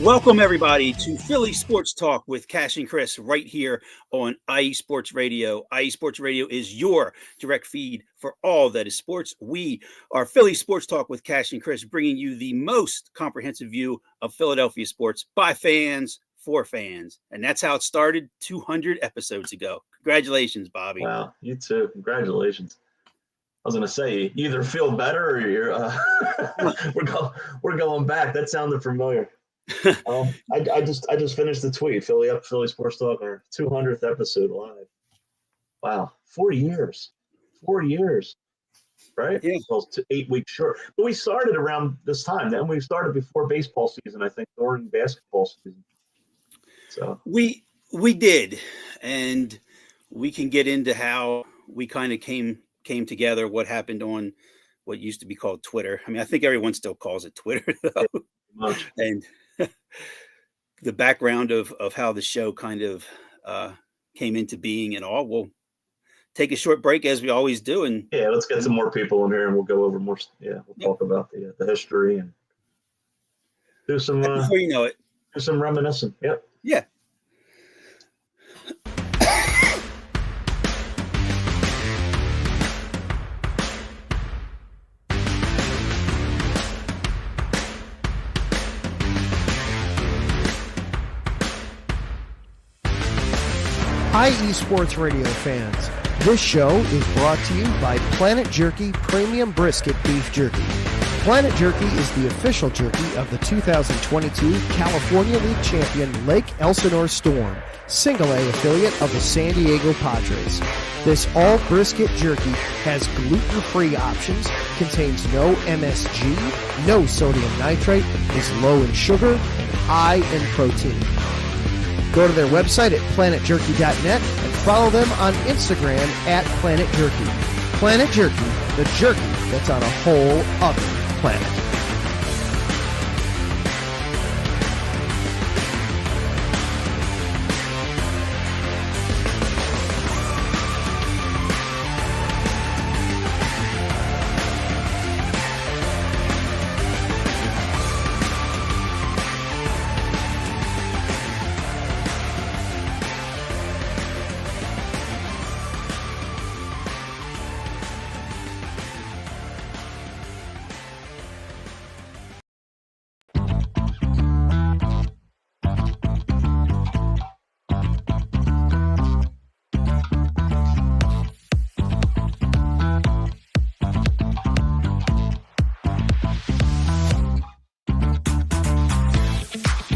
Welcome, everybody, to Philly Sports Talk with Cash and Chris right here on IE Sports Radio. IE Sports Radio is your direct feed for all that is sports. We are Philly Sports Talk with Cash and Chris, bringing you the most comprehensive view of Philadelphia sports by fans for fans. And that's how it started 200 episodes ago. Congratulations, Bobby. Wow, you too. Congratulations. I was going to say, you either feel better or you're we're going back. That sounded familiar. I just finished the tweet. Philly Sports Talk, our 200th episode live. Wow, 4 years, right? Yeah. Well, 8 weeks short. But we started around this time. Then we started before baseball season, I think, during basketball season. So we did, and we can get into how we kind of came together. What happened on what used to be called Twitter. I mean, I think everyone still calls it Twitter, though. And the background of how the show kind of came into being and all. We'll take a short break as we always do. And let's get some more people in here and we'll go over more. Yeah, we'll talk about the history and do some, before you know it, do some reminiscing. Yep. Yeah. IE Sports Radio fans, this show is brought to you by Planet Jerky Premium Brisket Beef Jerky. Planet Jerky is the official jerky of the 2022 California League champion Lake Elsinore Storm, Single-A affiliate of the San Diego Padres. This all-brisket jerky has gluten-free options, contains no MSG, no sodium nitrate, is low in sugar, and high in protein. Go to their website at planetjerky.net and follow them on Instagram at Planet Jerky. Planet Jerky, the jerky that's on a whole other planet.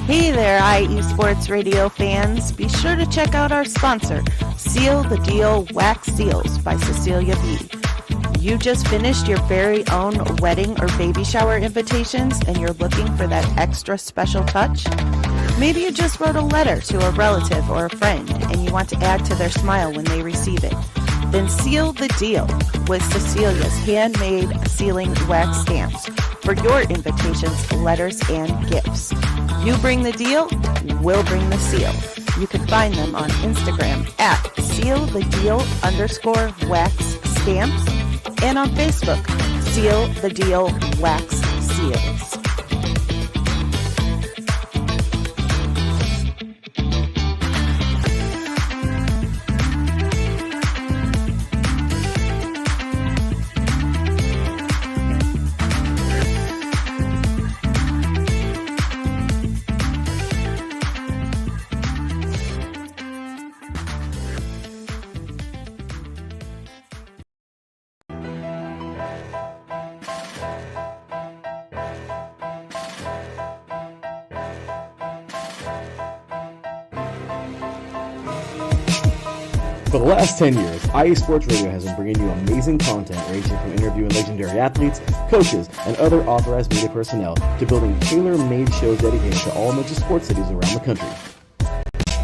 Hey there, IE Sports Radio fans. Be sure to check out our sponsor, Seal the Deal Wax Seals by Cecilia B. You just finished your very own wedding or baby shower invitations and you're looking for that extra special touch? Maybe you just wrote a letter to a relative or a friend and you want to add to their smile when they receive it. Then seal the deal with Cecilia's handmade sealing wax stamps for your invitations, letters, and gifts. You bring the deal, we'll bring the seal. You can find them on Instagram at sealthedeal_wax stamps and on Facebook, Seal the Deal Wax Seals. For the last 10 years, IE Sports Radio has been bringing you amazing content ranging from interviewing legendary athletes, coaches, and other authorized media personnel to building tailor-made shows dedicated to all major sports cities around the country.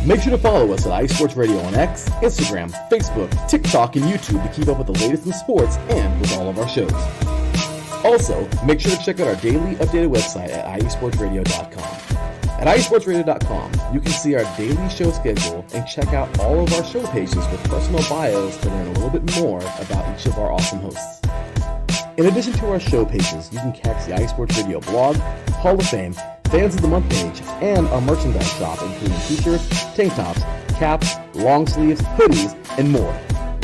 Make sure to follow us at IE Sports Radio on X, Instagram, Facebook, TikTok, and YouTube to keep up with the latest in sports and with all of our shows. Also, make sure to check out our daily updated website at iesportsradio.com. At iesportsradio.com, you can see our daily show schedule and check out all of our show pages with personal bios to learn a little bit more about each of our awesome hosts. In addition to our show pages, you can catch the IE Sports Radio blog, Hall of Fame, Fans of the Month page, and our merchandise shop, including t-shirts, tank tops, caps, long sleeves, hoodies, and more.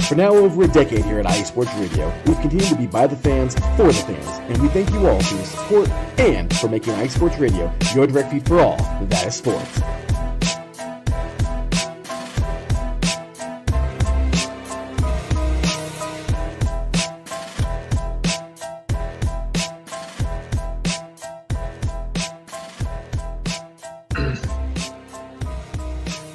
For now over a decade here at IE Sports Radio, we've continued to be by the fans, for the fans, and we thank you all for your support and for making IE Sports Radio your direct feed for all that is sports.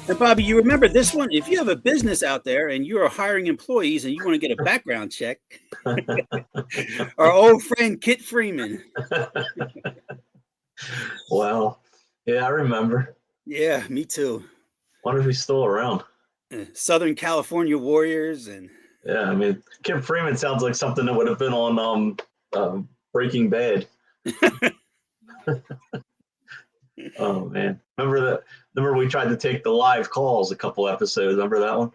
And Bobby, you remember this one? If you have a business out there and you are hiring employees and you want to get a background check, our old friend Kit Freeman. Well, yeah, I remember. Yeah, me too. Wonder if he's still around. Southern California Warriors and Yeah, I mean, Kim Freeman sounds like something that would have been on Breaking Bad. Oh man, remember we tried to take the live calls a couple episodes. Remember that one?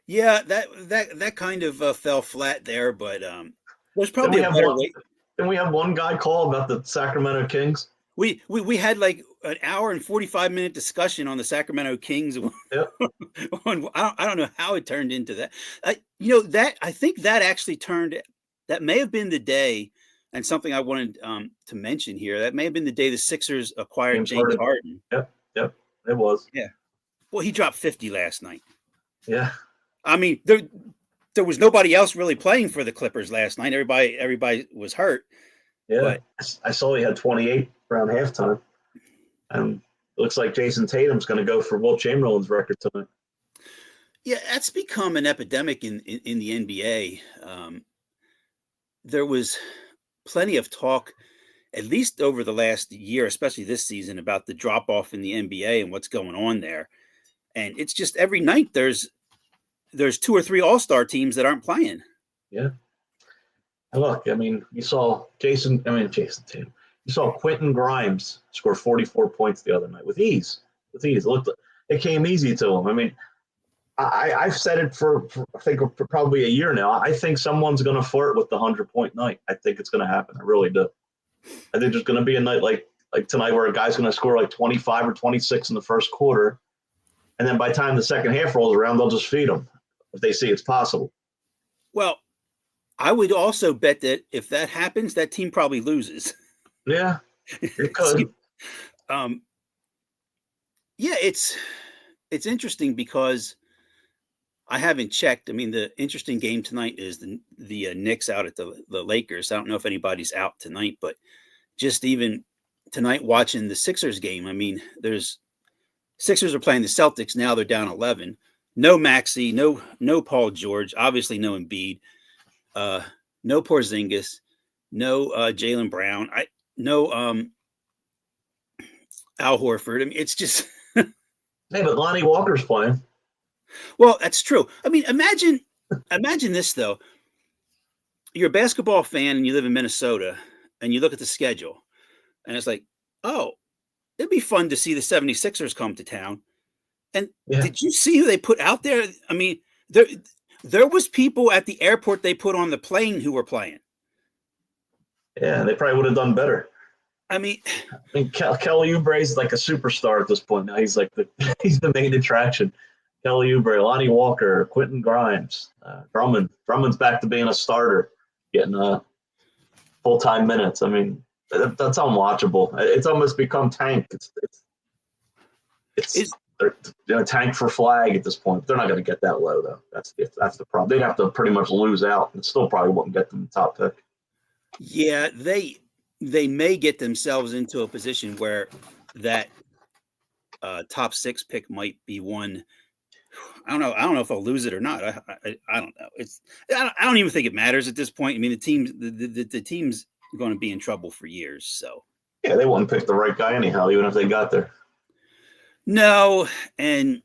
yeah, that kind of fell flat there, but there's probably a better way. Didn't we have one guy call about the Sacramento Kings? We had like an hour and 45-minute discussion on the Sacramento Kings. Yep. I don't know how it turned into that. I think that actually that may have been the day, and something I wanted to mention here. That may have been the day the Sixers acquired James Harden. Yep, it was. Yeah. Well, he dropped 50 last night. Yeah. I mean, there was nobody else really playing for the Clippers last night. Everybody was hurt. Yeah. But I saw he had 28 around halftime. And it looks like Jason Tatum's going to go for Wilt Chamberlain's record tonight. yeah, that's become an epidemic in the NBA. There was plenty of talk, at least over the last year, especially this season, about the drop off in the NBA and what's going on there. And it's just every night there's 2 or 3 all-star teams that aren't playing. Yeah. And look, I mean, you saw Jason Tatum. You saw Quentin Grimes score 44 points the other night with ease. It came easy to him. I mean, I've said it for I think for probably a year now. I think someone's going to flirt with the 100-point night. I think it's going to happen. I really do. I think there's going to be a night like tonight where a guy's going to score like 25 or 26 in the first quarter, and then by the time the second half rolls around, they'll just feed him if they see it's possible. Well, I would also bet that if that happens, that team probably loses. Yeah, it could. Yeah, it's interesting because I haven't checked. I mean, the interesting game tonight is the Knicks out at the Lakers. I don't know if anybody's out tonight, but just even tonight watching the Sixers game, I mean, Sixers are playing the Celtics now. They're down 11. No Maxey, no Paul George, obviously no Embiid, no Porzingis, no Jaylen Brown, no Al Horford. I mean, it's just. Hey, but Lonnie Walker's playing. Well, that's true. I mean, imagine this, though. You're a basketball fan and you live in Minnesota and you look at the schedule and it's like, oh, it'd be fun to see the 76ers come to town. And Did you see who they put out there? I mean, there was people at the airport they put on the plane who were playing. Yeah, they probably would have done better. I mean, Kelly Oubre's like a superstar at this point. Now he's like he's the main attraction. Kelly Oubre, Lonnie Walker, Quentin Grimes, Drummond. Drummond's back to being a starter, getting full-time minutes. I mean, that's unwatchable. It's almost become tank. It's tank for flag at this point. They're not going to get that low though. That's the problem. They'd have to pretty much lose out, and still probably wouldn't get them the top pick. Yeah, they may get themselves into a position where that top 6 pick might be one. I don't know if I'll lose it or not. I don't know. I don't even think it matters at this point. I mean, the team's going to be in trouble for years. So yeah, they wouldn't pick the right guy anyhow, even if they got there. No, and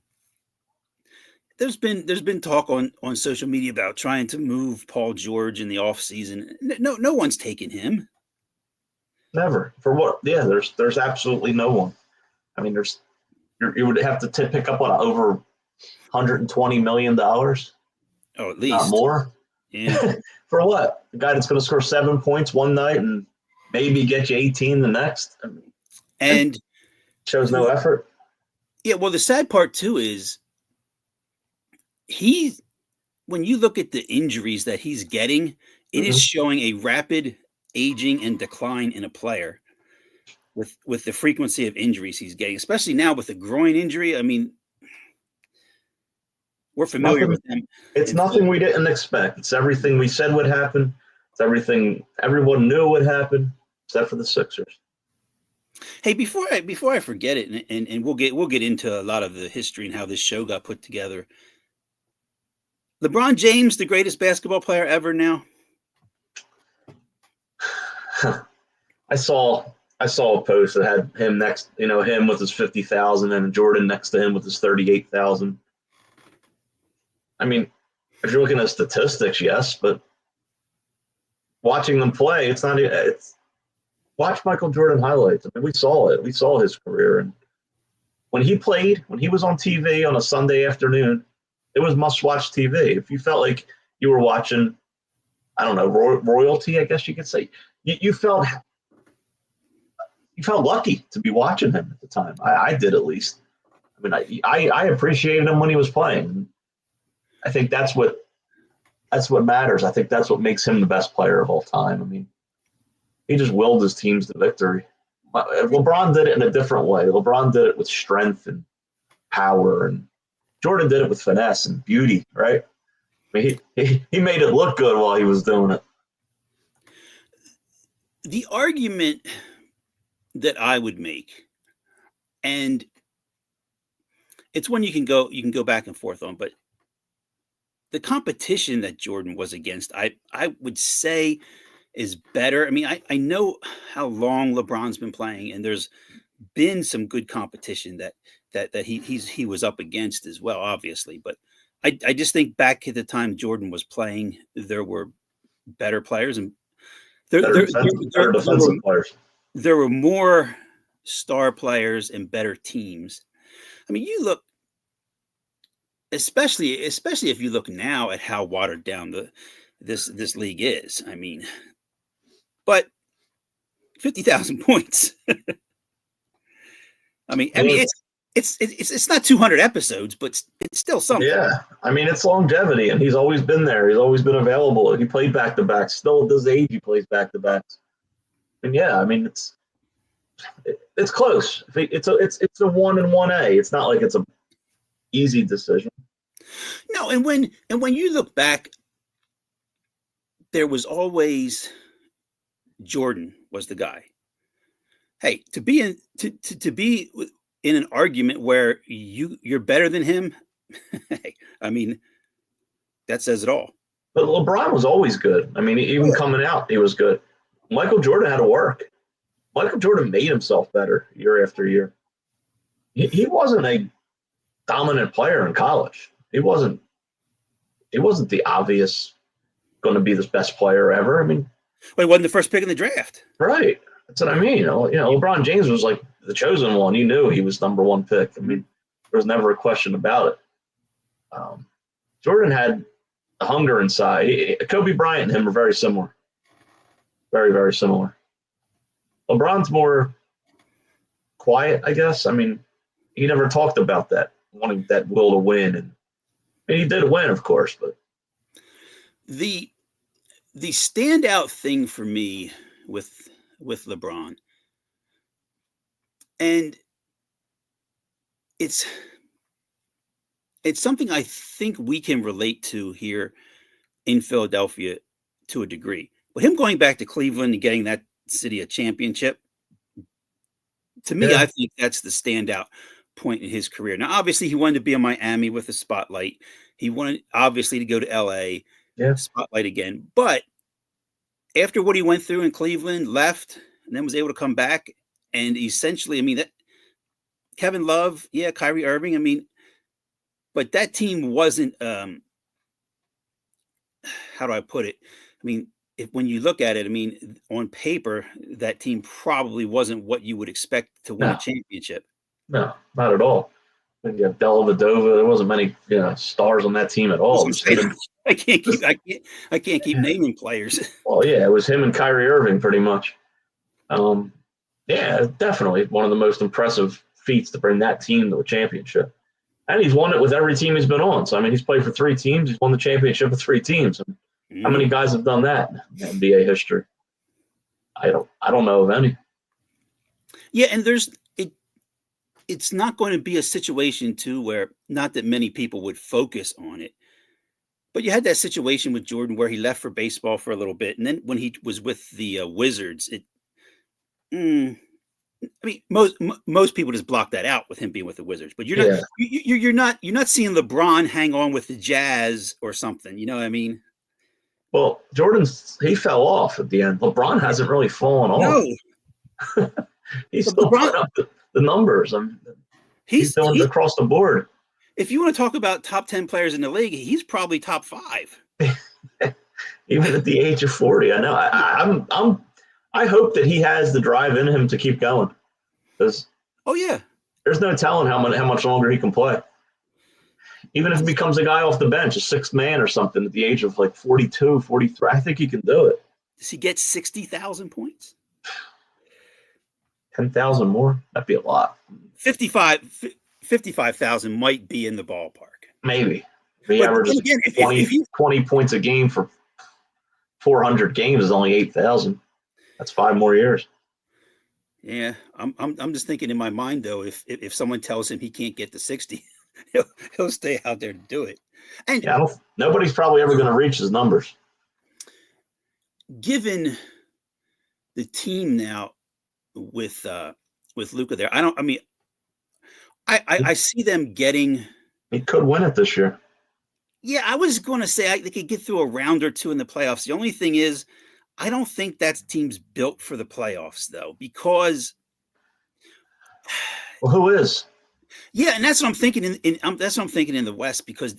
there's been talk on social media about trying to move Paul George in the offseason. No one's taken him. Never. For what? Yeah, there's absolutely no one. I mean, you would have to pick up over $120 million. Oh, at least. Not more. Yeah. For what? A guy that's going to score 7 points one night and maybe get you 18 the next? I mean, And shows no effort. Yeah, well, the sad part too is when you look at the injuries that he's getting, it is showing a rapid aging and decline in a player with the frequency of injuries he's getting, especially now with the groin injury. I mean, we're familiar with them. It's nothing we didn't expect. It's everything we said would happen. It's everything everyone knew would happen, except for the Sixers. Hey, before I forget it, and we'll get into a lot of the history and how this show got put together. LeBron James, the greatest basketball player ever now? I saw a post that had him next, him with his 50,000 and Jordan next to him with his 38,000. I mean, if you're looking at statistics, yes, but watching them play, it's not. Watch Michael Jordan highlights. I mean, we saw it. We saw his career, and when he was on TV on a Sunday afternoon, it was must-watch TV. If you felt like you were watching, I don't know, royalty, I guess you could say, you felt lucky to be watching him at the time. I did, at least. I mean, I appreciated him when he was playing. I think that's what matters. I think that's what makes him the best player of all time. I mean, he just willed his teams to victory. LeBron did it in a different way. LeBron did it with strength and power, and Jordan did it with finesse and beauty, right? I mean, he made it look good while he was doing it. The argument that I would make, and it's one you can go back and forth on, but the competition that Jordan was against, I would say, is better. I mean, I know how long LeBron's been playing, and there's been some good competition that he was up against as well, obviously. But I just think back at the time Jordan was playing, there were better players, and better defensive players. There were more star players and better teams. I mean, you look, especially if you look now at how watered down this league is. I mean, but 50,000 points. I mean, it's not 200 episodes, but it's still something. Yeah, I mean, it's longevity, and he's always been there. He's always been available. He played back to backs. Still at this age, he plays back to backs. And yeah, I mean, it's close. It's a 1 and 1A. It's not like it's a easy decision. No, and when you look back, there was always Jordan was the guy. Hey, to be in an argument where you're better than him, I mean, that says it all. But LeBron was always good. I mean, even coming out, he was good. Michael Jordan had to work. Michael Jordan made himself better year after year. He wasn't a dominant player in college. He wasn't the obvious going to be the best player ever. I mean, well, he wasn't the first pick in the draft. Right. That's what I mean. LeBron James was like the chosen one. You knew he was number one pick. I mean, there was never a question about it. Jordan had a hunger inside. Kobe Bryant and him are very similar. Very, very similar. LeBron's more quiet, I guess. I mean, he never talked about that, wanting that will to win. And he did win, of course, but the standout thing for me with LeBron, and it's something I think we can relate to here in Philadelphia to a degree. But him going back to Cleveland and getting that city a championship, to me, I think that's the standout point in his career. Now, obviously, he wanted to be in Miami with the spotlight. He wanted, obviously, to go to L.A., spotlight again. But after what he went through in Cleveland, left, and then was able to come back, and essentially, I mean, that Kevin Love, Kyrie Irving, I mean, but that team wasn't, how do I put it? I mean, when you look at it, I mean, on paper, that team probably wasn't what you would expect to win a championship. No, not at all. And you have Dellavedova. There wasn't many stars on that team at all. I can't keep naming players. Well, yeah, it was him and Kyrie Irving pretty much. Yeah, definitely one of the most impressive feats to bring that team to a championship. And he's won it with every team he's been on. So, I mean, he's played for 3 teams. He's won the championship with 3 teams. And how many guys have done that in NBA history? I don't know of any. Yeah, and it's not going to be a situation too where, not that many people would focus on it, but you had that situation with Jordan where he left for baseball for a little bit, and then when he was with the Wizards, I mean, most people just block that out with him being with the Wizards. But you're not seeing LeBron hang on with the Jazz or something. You know what I mean? Well, he fell off at the end. LeBron hasn't really fallen off. No, He's still putting up the numbers. He's doing it across the board. If you want to talk about top 10 players in the league, he's probably top 5. Even at the age of 40, I know. I hope that he has the drive in him to keep going. Because there's no telling how much longer he can play. Even if he becomes a guy off the bench, a 6th man or something at the age of like 42, 43, I think he can do it. Does he get 60,000 points? 10,000 more? That'd be a lot. 55,000 might be in the ballpark. Maybe. If he averages 20 points a game for 400 games is only 8,000. That's 5 more years. Yeah, I'm just thinking in my mind though, if someone tells him he can't get to 60, he'll stay out there to do it. And nobody's probably ever going to reach his numbers. Given the team now with Luka there, I see them getting. He could win it this year. Yeah, I was going to say they could get through a round or 2 in the playoffs. The only thing is, I don't think that team's built for the playoffs, though, because. Well, who is? Yeah, and that's what I'm thinking. That's what I'm thinking in the West, because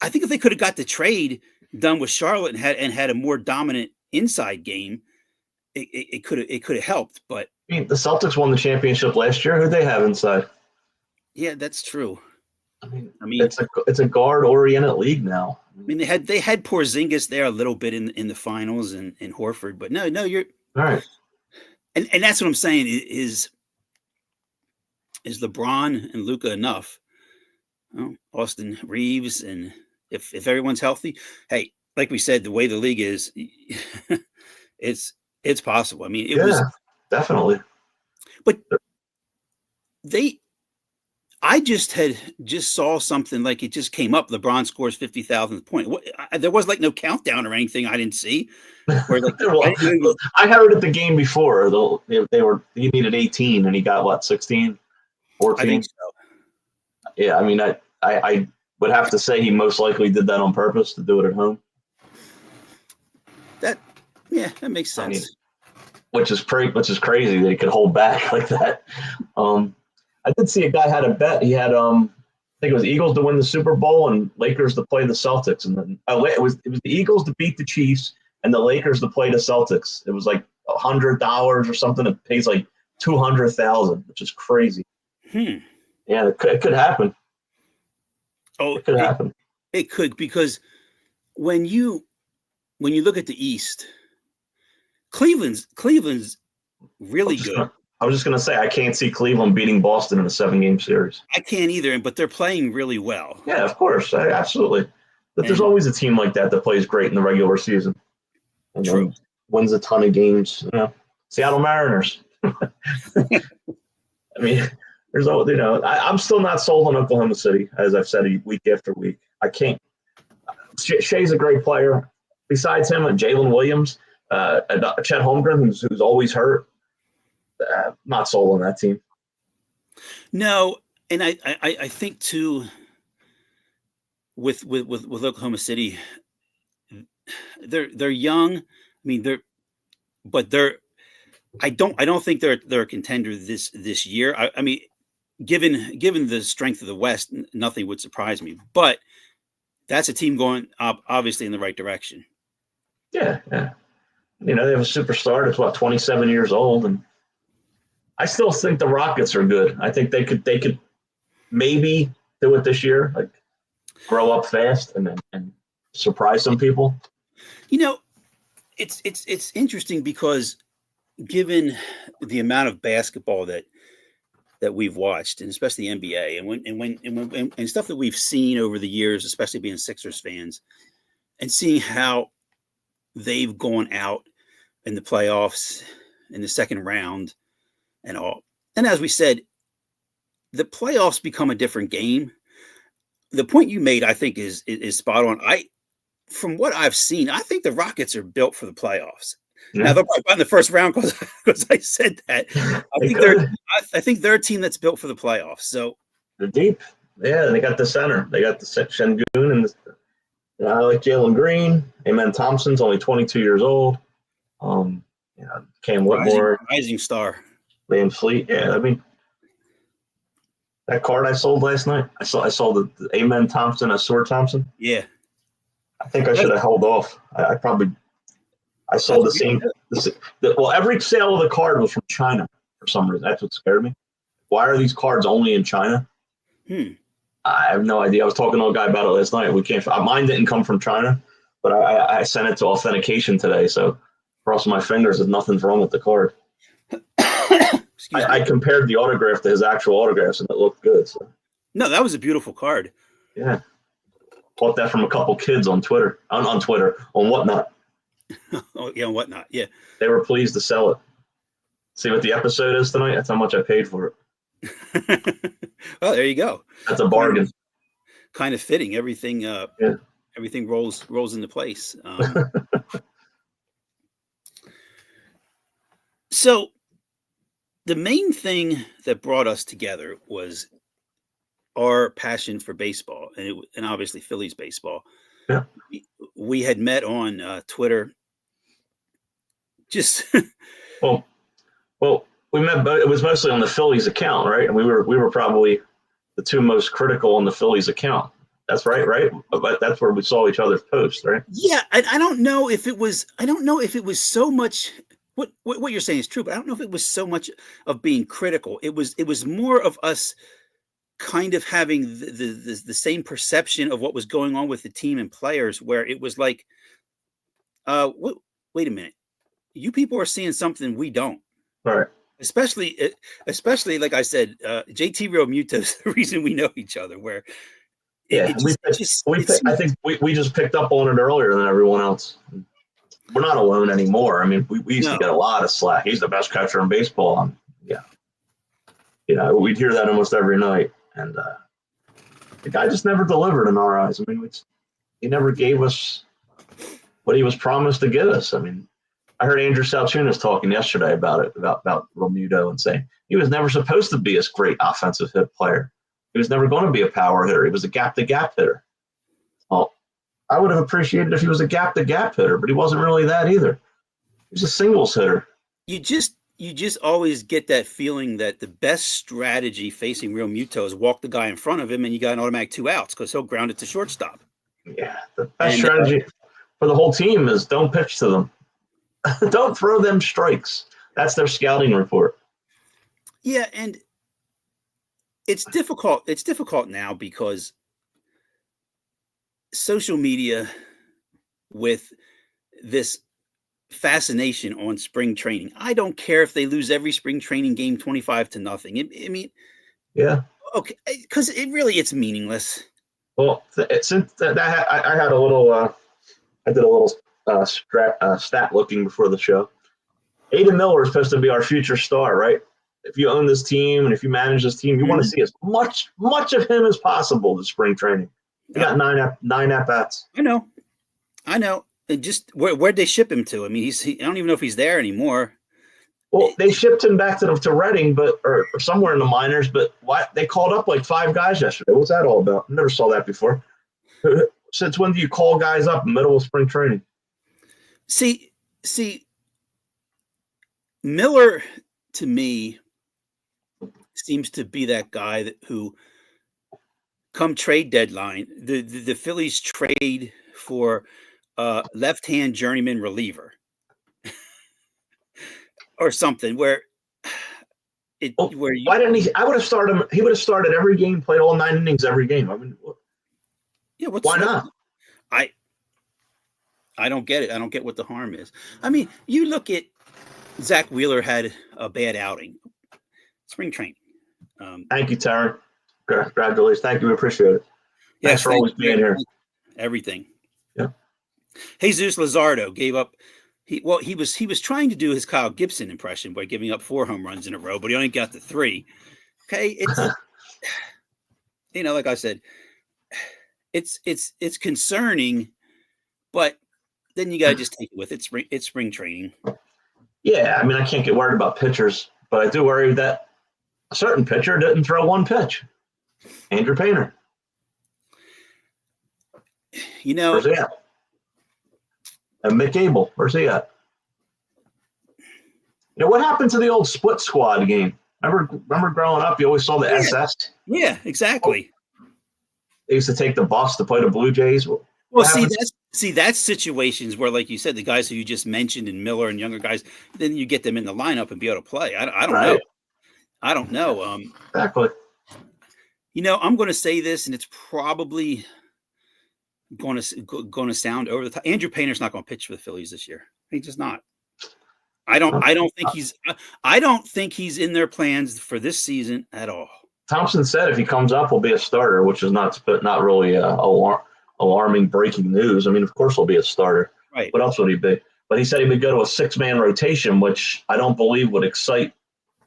I think if they could have got the trade done with Charlotte and had a more dominant inside game, it could have helped. But I mean, the Celtics won the championship last year. Who'd they have inside? Yeah, that's true. I mean, it's a guard-oriented league now. I mean, they had Porzingis there a little bit in the finals and Horford, but no, you're all right. And that's what I'm saying is LeBron and Luka enough? Well, Austin Reeves, and if everyone's healthy, hey, like we said, the way the league is, it's possible. I mean, it was definitely. But I just saw something like it just came up. LeBron scores 50,000th point. There was like no countdown or anything. I didn't see. Where like I heard at the game before he needed 18 and he got what 16, 14. I think so. Yeah, I mean, I would have to say he most likely did that on purpose to do it at home. That makes sense. I mean, which is crazy that he could hold back like that. I did see a guy had a bet. He had I think it was Eagles to win the Super Bowl and Lakers to play the Celtics, and then it was the Eagles to beat the Chiefs and the Lakers to play the Celtics. It was like $100 or something. It pays like $200,000, which is crazy. Yeah, it could happen. Oh, it could happen. It could, because when you look at the East, Cleveland's really good. I was just going to say, I can't see Cleveland beating Boston in a 7-game series. I can't either, but they're playing really well. Yeah, of course. Absolutely. But there's always a team like that plays great in the regular season. And True. Wins a ton of games. Seattle Mariners. I mean, I'm still not sold on Oklahoma City, as I've said week after week. I can't. Shea's a great player. Besides him, Jalen Williams, Chet Holmgren, who's always hurt. Not sold on that team. No, and I think too with Oklahoma City, they're young. I mean, I don't think they're a contender this year. I mean, given the strength of the West, nothing would surprise me. But that's a team going obviously in the right direction. Yeah. They have a superstar that's 27 years old, and I still think the Rockets are good. I think they could maybe do it this year, like grow up fast and surprise some people. It's interesting because given the amount of basketball that we've watched, and especially the NBA, and stuff that we've seen over the years, especially being Sixers fans, and seeing how they've gone out in the playoffs in the second round and all. And as we said, the playoffs become a different game. The point you made, I think, is spot on. From what I've seen, I think the Rockets are built for the playoffs. Yeah. Now they'll probably go in the first round because I said that. I think they're a team that's built for the playoffs. So they're deep. Yeah, they got the center. They got the Şengün, and I like Jalen Green. Amen Thompson's only 22 years old. Cam Whitmore, rising star. Van Fleet. Yeah, I mean, that card I sold last night. I saw the Amen Thompson, Asur Thompson. Yeah. I think I should have held off. I sold the same. Well, every sale of the card was from China for some reason. That's what scared me. Why are these cards only in China? I have no idea. I was talking to a guy about it last night. Mine didn't come from China, but I sent it to authentication today. So crossing my fingers that nothing's wrong with the card. I compared the autograph to his actual autographs, and it looked good. So. No, that was a beautiful card. Yeah. Bought that from a couple kids on Twitter, on Whatnot. Oh, yeah, on Whatnot, yeah. They were pleased to sell it. See what the episode is tonight? That's how much I paid for it. Well, there you go. That's a bargain. Kind of fitting. Everything everything rolls into place. So the main thing that brought us together was our passion for baseball, and obviously Phillies baseball. Yeah. We had met on Twitter. Just well, we met, but it was mostly on the Phillies account, right? And we were probably the two most critical on the Phillies account. That's right? But that's where we saw each other's posts, right? Yeah, I don't know if it was. I don't know if it was so much. What you're saying is true, but I don't know if it was so much of being critical. It was more of us kind of having the same perception of what was going on with the team and players, where it was like, wait a minute, you people are seeing something we don't. Right. Especially like I said, JT Realmuto is the reason we know each other. Where I think we just picked up on it earlier than everyone else. We're not alone anymore. I mean, we used to get a lot of slack. He's the best catcher in baseball. We'd hear that almost every night. And the guy just never delivered in our eyes. I mean, he never gave us what he was promised to give us. I mean, I heard Andrew Salchunas talking yesterday about it, about Realmuto, and saying he was never supposed to be a great offensive hit player. He was never going to be a power hitter. He was a gap-to-gap hitter. Well, I would have appreciated if he was a gap-to-gap hitter, but he wasn't really that either. He was a singles hitter. You just always get that feeling that the best strategy facing Realmuto is walk the guy in front of him, and you got an automatic 2 outs because he'll ground it to shortstop. Yeah, the best strategy for the whole team is don't pitch to them. Don't throw them strikes. That's their scouting report. Yeah, and it's difficult. It's difficult now because social media, with this fascination on spring training. I don't care if they lose every spring training game 25-0. Yeah. Okay, because it's meaningless. Well, since that I had a little, I did a little stat looking before the show. Aiden Miller is supposed to be our future star, right? If you own this team and if you manage this team, you want to see as much of him as possible to spring training. He got nine at bats. I know. And just where'd they ship him to? I mean, I don't even know if he's there anymore. Well, they shipped him back to Reading, or somewhere in the minors. But why they called up like 5 guys yesterday? What's that all about? Never saw that before. Since when do you call guys up in the middle of spring training? See, Miller to me seems to be that guy who, come trade deadline, the Phillies trade for left-hand journeyman reliever or something where why didn't he? I would have started him. He would have started every game, played all 9 innings every game. I mean, why not? I don't get it. I don't get what the harm is. I mean, you look at Zach Wheeler had a bad outing. Spring training. Thank you, Taryn. Congratulations. Thank you. We appreciate it. Thanks for always being here. Everything. Yeah. Jesus Luzardo gave up. He was trying to do his Kyle Gibson impression by giving up 4 home runs in a row, but he only got the 3. Okay, it's like I said, it's concerning, but then you got to just take it with it. It's spring training. Yeah, I mean, I can't get worried about pitchers, but I do worry that a certain pitcher didn't throw one pitch. Andrew Painter. Where's he at? And Mick Abel, where's he at? What happened to the old split squad game? Remember growing up, you always saw the SS? Yeah, exactly. They used to take the bus to play the Blue Jays. Well, that's situations where, like you said, the guys who you just mentioned and Miller and younger guys, then you get them in the lineup and be able to play. I don't know. I don't know. Exactly. I'm going to say this, and it's probably going to sound over the top. Andrew Painter's not going to pitch for the Phillies this year. He's just not. I don't think he's in their plans for this season at all. Thompson said if he comes up, he'll be a starter, which is not really alarming breaking news. I mean, of course, he'll be a starter. Right. What else would he be? But he said he would go to a 6-man rotation, which I don't believe would excite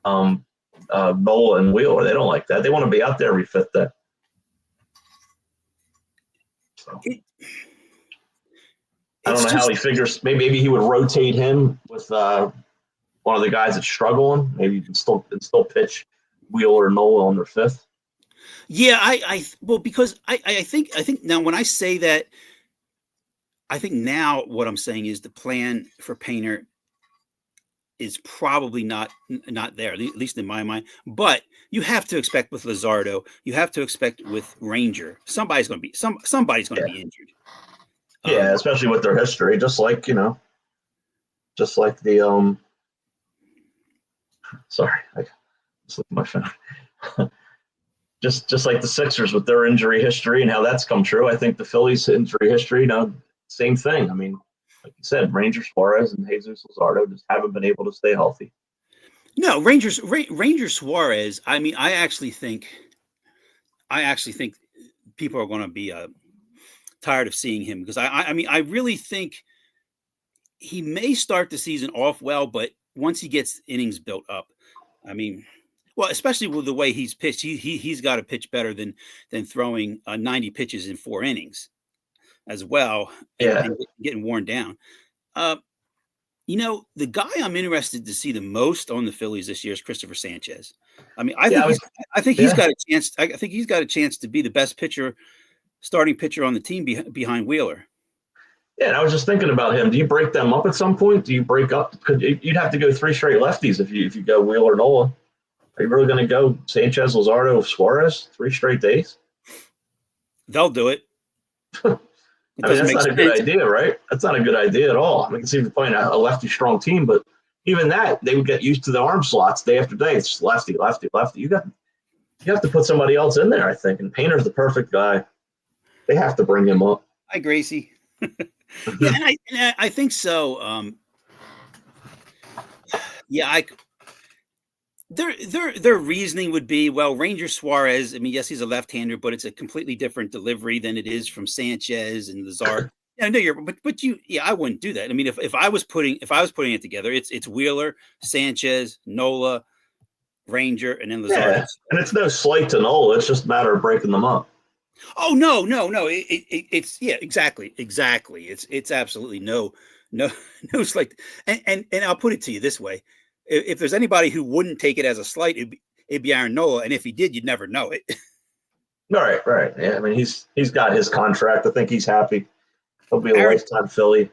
Nola and Wheeler. They don't like that. They want to be out there every 5th day. So. I don't know how he figures. Maybe he would rotate him with one of the guys that's struggling. Maybe you can still pitch Wheeler or Nola on their 5th. Yeah, because I think now when I say that, I think now what I'm saying is the plan for Painter is probably not there, at least in my mind. But you have to expect with Luzardo, you have to expect with Ranger, somebody's going to be be injured. Yeah, especially with their history, just like the sorry, I just looked at my phone. just like the Sixers with their injury history and how that's come true. I think the Phillies' injury history, same thing. I mean, like you said, Ranger Suarez and Jesus Luzardo just haven't been able to stay healthy. No, Ranger Suarez. I mean, I actually think people are going to be tired of seeing him because I mean, I really think he may start the season off well, but once he gets innings built up, I mean, well, especially with the way he's pitched, he's got to pitch better than throwing 90 pitches in 4 innings as well. And getting worn down. The guy I'm interested to see the most on the Phillies this year is Christopher Sanchez. I mean, I think he's got a chance. I think he's got a chance to be the best starting pitcher on the team behind Wheeler. Yeah, and I was just thinking about him. Do you break them up at some point? Do you break up? You'd have to go 3 straight lefties if you go Wheeler Nola. Are you really going to go Sanchez, Luzardo, Suarez 3 straight days? They'll do it. I mean, that's not a good idea, right? That's not a good idea at all. I mean, I can see if you're playing a lefty strong team, but even that, they would get used to the arm slots day after day. It's just lefty, lefty, lefty. You have to put somebody else in there, I think. And Painter's the perfect guy. They have to bring him up. Hi, Gracie. Yeah, and I think so. Their reasoning would be, well, Ranger Suarez, I mean, yes, he's a left-hander, but it's a completely different delivery than it is from Sanchez and Lazard. I know I wouldn't do that. I mean, if I was putting it together, it's Wheeler, Sanchez, Nola, Ranger, and then Lazard. Yeah. And it's no slight to Nola. It's just a matter of breaking them up. Oh, no. It's exactly. It's absolutely no slight. And I'll put it to you this way. If there's anybody who wouldn't take it as a slight, it'd be Aaron Nola. And if he did, you'd never know it. Right. Yeah, I mean, he's got his contract. I think he's happy. He'll be a lifetime Philly.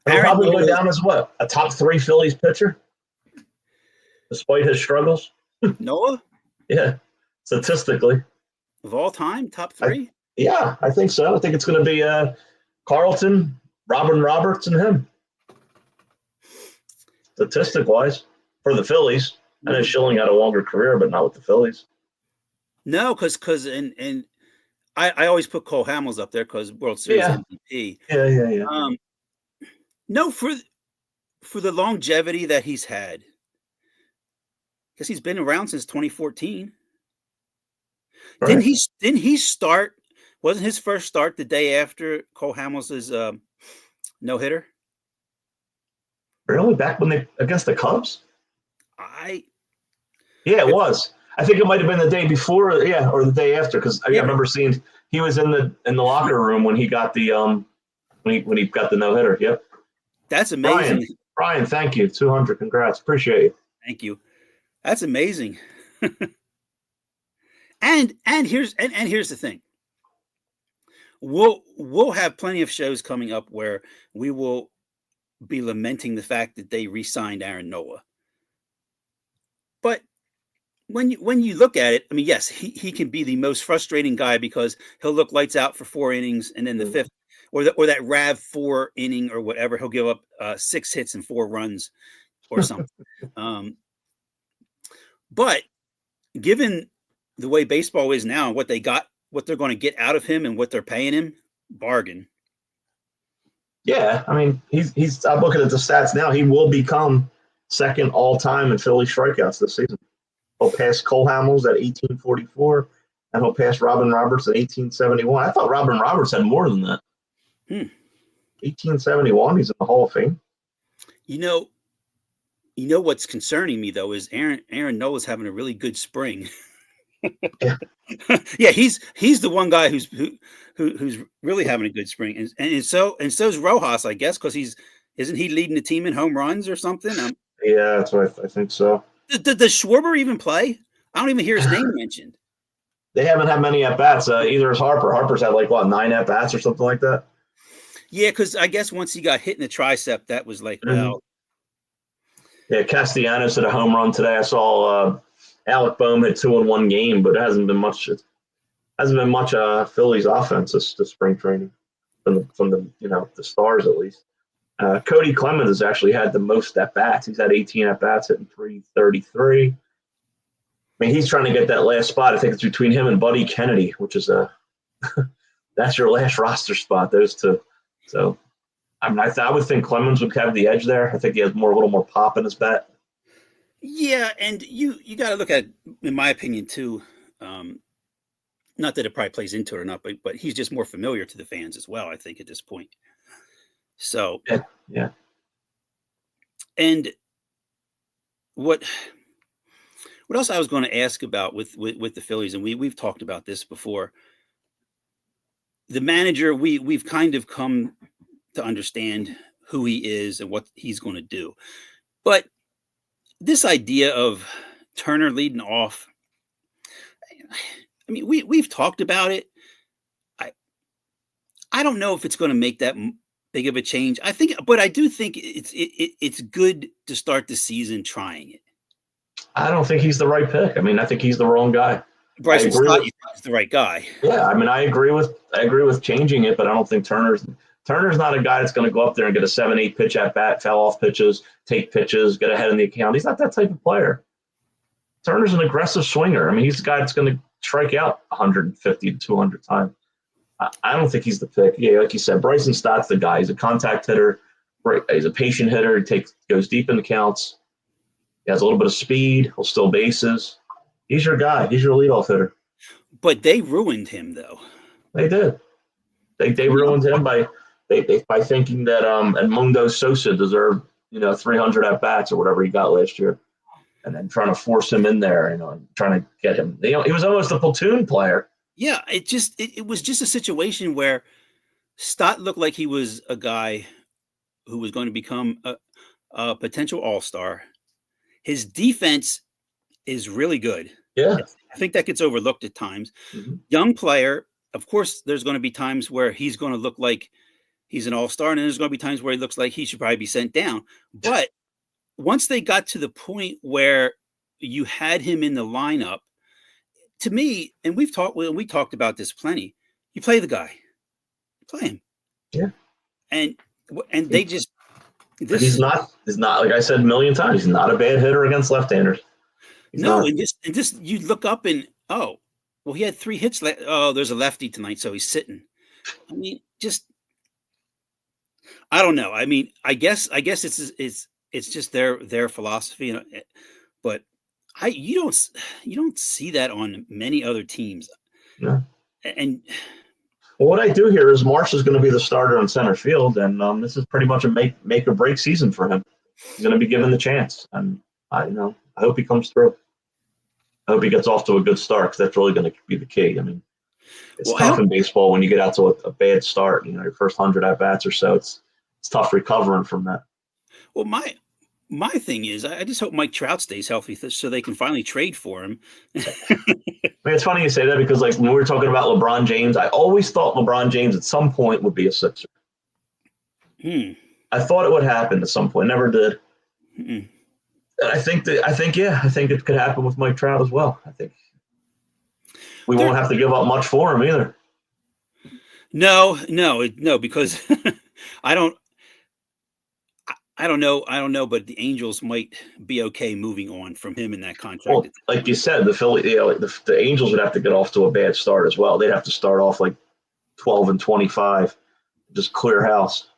He'll probably go down as what? A top 3 Phillies pitcher? Despite his struggles? Nola? Yeah, statistically. Of all time, top 3? I think so. I think it's going to be Carlton, Robin Roberts, and him. Statistic-wise, for the Phillies. I know Schilling had a longer career, but not with the Phillies. No, because I always put Cole Hamels up there because World Series MVP. Yeah. No, for the longevity that he's had, because he's been around since 2014. Right. Didn't he start? Wasn't his first start the day after Cole Hamels' no hitter? Really? Back when they against the Cubs? I Yeah, it was. I think it might have been the day before, yeah, or the day after, because I Yeah. remember seeing he was in the locker room when he got the when he got the no hitter. Yep. That's amazing. Brian, thank you. 200. Congrats. Appreciate you. Thank you. That's amazing. and here's the thing. We'll have plenty of shows coming up where we will be lamenting the fact that they re-signed Aaron Nola. But when you look at it, I mean, yes, he can be the most frustrating guy because he'll look lights out for 4 innings, and then the fifth or that RAV4 inning or whatever, he'll give up 6 hits and 4 runs or something. But given the way baseball is now, what they're going to get out of him, and what they're paying him, bargain. Yeah, I mean, he's. I'm looking at the stats now. He will become second all time in Philly strikeouts this season. He'll pass Cole Hamels at 1844, and he'll pass Robin Roberts at 1871. I thought Robin Roberts had more than that. 1871. He's in the Hall of Fame. You know what's concerning me though is Aaron Nola's having a really good spring. Yeah. Yeah, he's the one guy who's really having a good spring, and so's Rojas, I guess, because isn't he leading the team in home runs or something? Yeah, that's what I think so. Does Schwarber even play? I don't even hear his name mentioned. They haven't had many at bats. Either is Harper. Harper's had 9 at bats or something like that. Yeah, because I guess once he got hit in the tricep, that was like, well. Yeah, Castellanos hit a home run today. I saw Alec Boehm hit 2 in one game, but it hasn't been much. It hasn't been much Phillies offense this spring training from the stars at least. Cody Clemens has actually had the most at bats. He's had 18 at bats, hitting 333. I mean, he's trying to get that last spot. I think it's between him and Buddy Kennedy, which is that's your last roster spot. Those two. So, I mean, I would think Clemens would have the edge there. I think he has a little more pop in his bat. Yeah, and you got to look at, in my opinion, too. Not that it probably plays into it or not, but he's just more familiar to the fans as well, I think, at this point. So yeah. And what else I was going to ask about with the Phillies, and we've talked about this before. The manager, we've kind of come to understand who he is and what he's going to do. But this idea of Turner leading off, I mean, we've talked about it. I don't know if it's going to make that big of a change. But I do think it's good to start the season trying it. I don't think he's the right pick. I mean, I think he's the wrong guy. Bryson Stott is the right guy. Yeah, I mean, I agree with changing it, but I don't think Turner's not a guy that's going to go up there and get a 7-8 pitch at bat, foul off pitches, take pitches, get ahead in the account. He's not that type of player. Turner's an aggressive swinger. I mean, he's a guy that's going to strike out 150 to 200 times. I don't think he's the pick. Yeah, like you said, Bryson Stott's the guy. He's a contact hitter. He's a patient hitter. He goes deep in the counts. He has a little bit of speed. He'll steal bases. He's your guy. He's your leadoff hitter. But they ruined him, though. They did. They ruined him by thinking that Edmundo Sosa deserved 300 at bats or whatever he got last year, and then trying to force him in there, and trying to get him. He was almost a platoon player. Yeah, it was just a situation where Stott looked like he was a guy who was going to become a potential all-star. His defense is really good. Yeah. I think that gets overlooked at times. Mm-hmm. Young player, of course, there's going to be times where he's going to look like he's an all-star, and then there's going to be times where he looks like he should probably be sent down. But once they got to the point where you had him in the lineup, to me, and we talked about this plenty, you play the guy. You play him. Yeah. And they just he's not like I said a million times, he's not a bad hitter against left-handers. And just you look up and he had 3 hits. There's a lefty tonight, so he's sitting. I mean, just I don't know. I mean, I guess it's just their philosophy, but you don't see that on many other teams. Yeah. And Well, what I do hear is Marsh is going to be the starter in center field, and this is pretty much a make or break season for him. He's going to be given the chance, and I hope he comes through. I hope he gets off to a good start because that's really going to be the key. I mean, it's well, I tough hope, in baseball when you get out to a bad start. Your first 100 at bats or so, it's tough recovering from that. well, my thing is, I just hope Mike Trout stays healthy so they can finally trade for him. I mean, it's funny you say that because, like, when we were talking about LeBron James, I always thought LeBron James at some point would be a Sixer. Hmm. I thought it would happen at some point, never did. Hmm. And I think it could happen with Mike Trout as well. I think we There, won't have to give up much for him either. no, because I don't. I don't know, but the Angels might be okay moving on from him in that contract. Well, like you said, the Angels would have to get off to a bad start as well. They'd have to start off like 12-25, just clear house.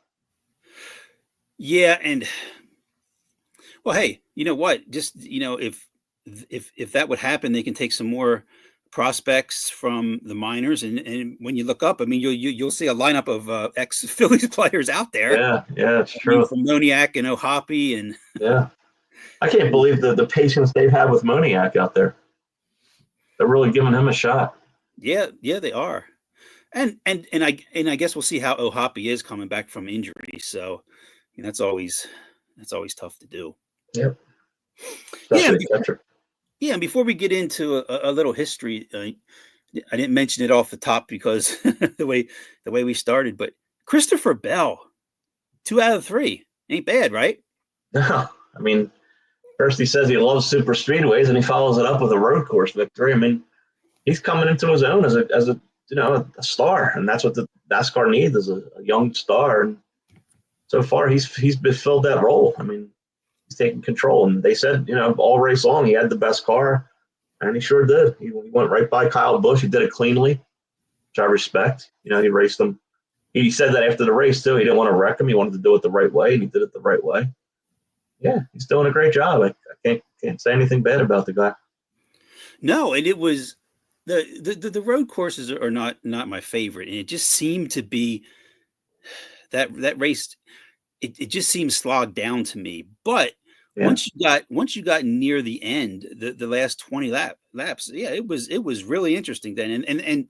Yeah, and well, hey, you know what? Just if that would happen, they can take some more prospects from the minors, and when you look up, I mean, you'll see a lineup of ex Phillies players out there. Yeah, it's I mean, true. from Moniak and Ohapi, and Yeah, I can't believe the patience they've had with Moniak out there. They're really giving him a shot. yeah, they are. And I guess we'll see how Ohapi is coming back from injury. So, I mean, that's always tough to do. Yep. Yeah, Especially a catcher. yeah. And before we get into a little history, I didn't mention it off the top because the way we started, but Christopher Bell, 2 out of 3, ain't bad, right? No, I mean, first he says he loves super speedways, and he follows it up with a road course victory. I mean, he's coming into his own as a a star, and that's what the NASCAR needs is a young star. And so far, he's filled that role. I mean, he's taking control, and they said all race long he had the best car, and he sure did. He went right by Kyle Busch. He did it cleanly, which I respect. He raced him. He said that after the race too. He didn't want to wreck him. He wanted to do it the right way, and he did it the right way. Yeah, he's doing a great job. I can't say anything bad about the guy. No, and it was the road courses are not my favorite, and it just seemed to be that race. It just seemed slogged down to me. But Yeah. once you got near the end, the last 20 laps, yeah, it was really interesting then, and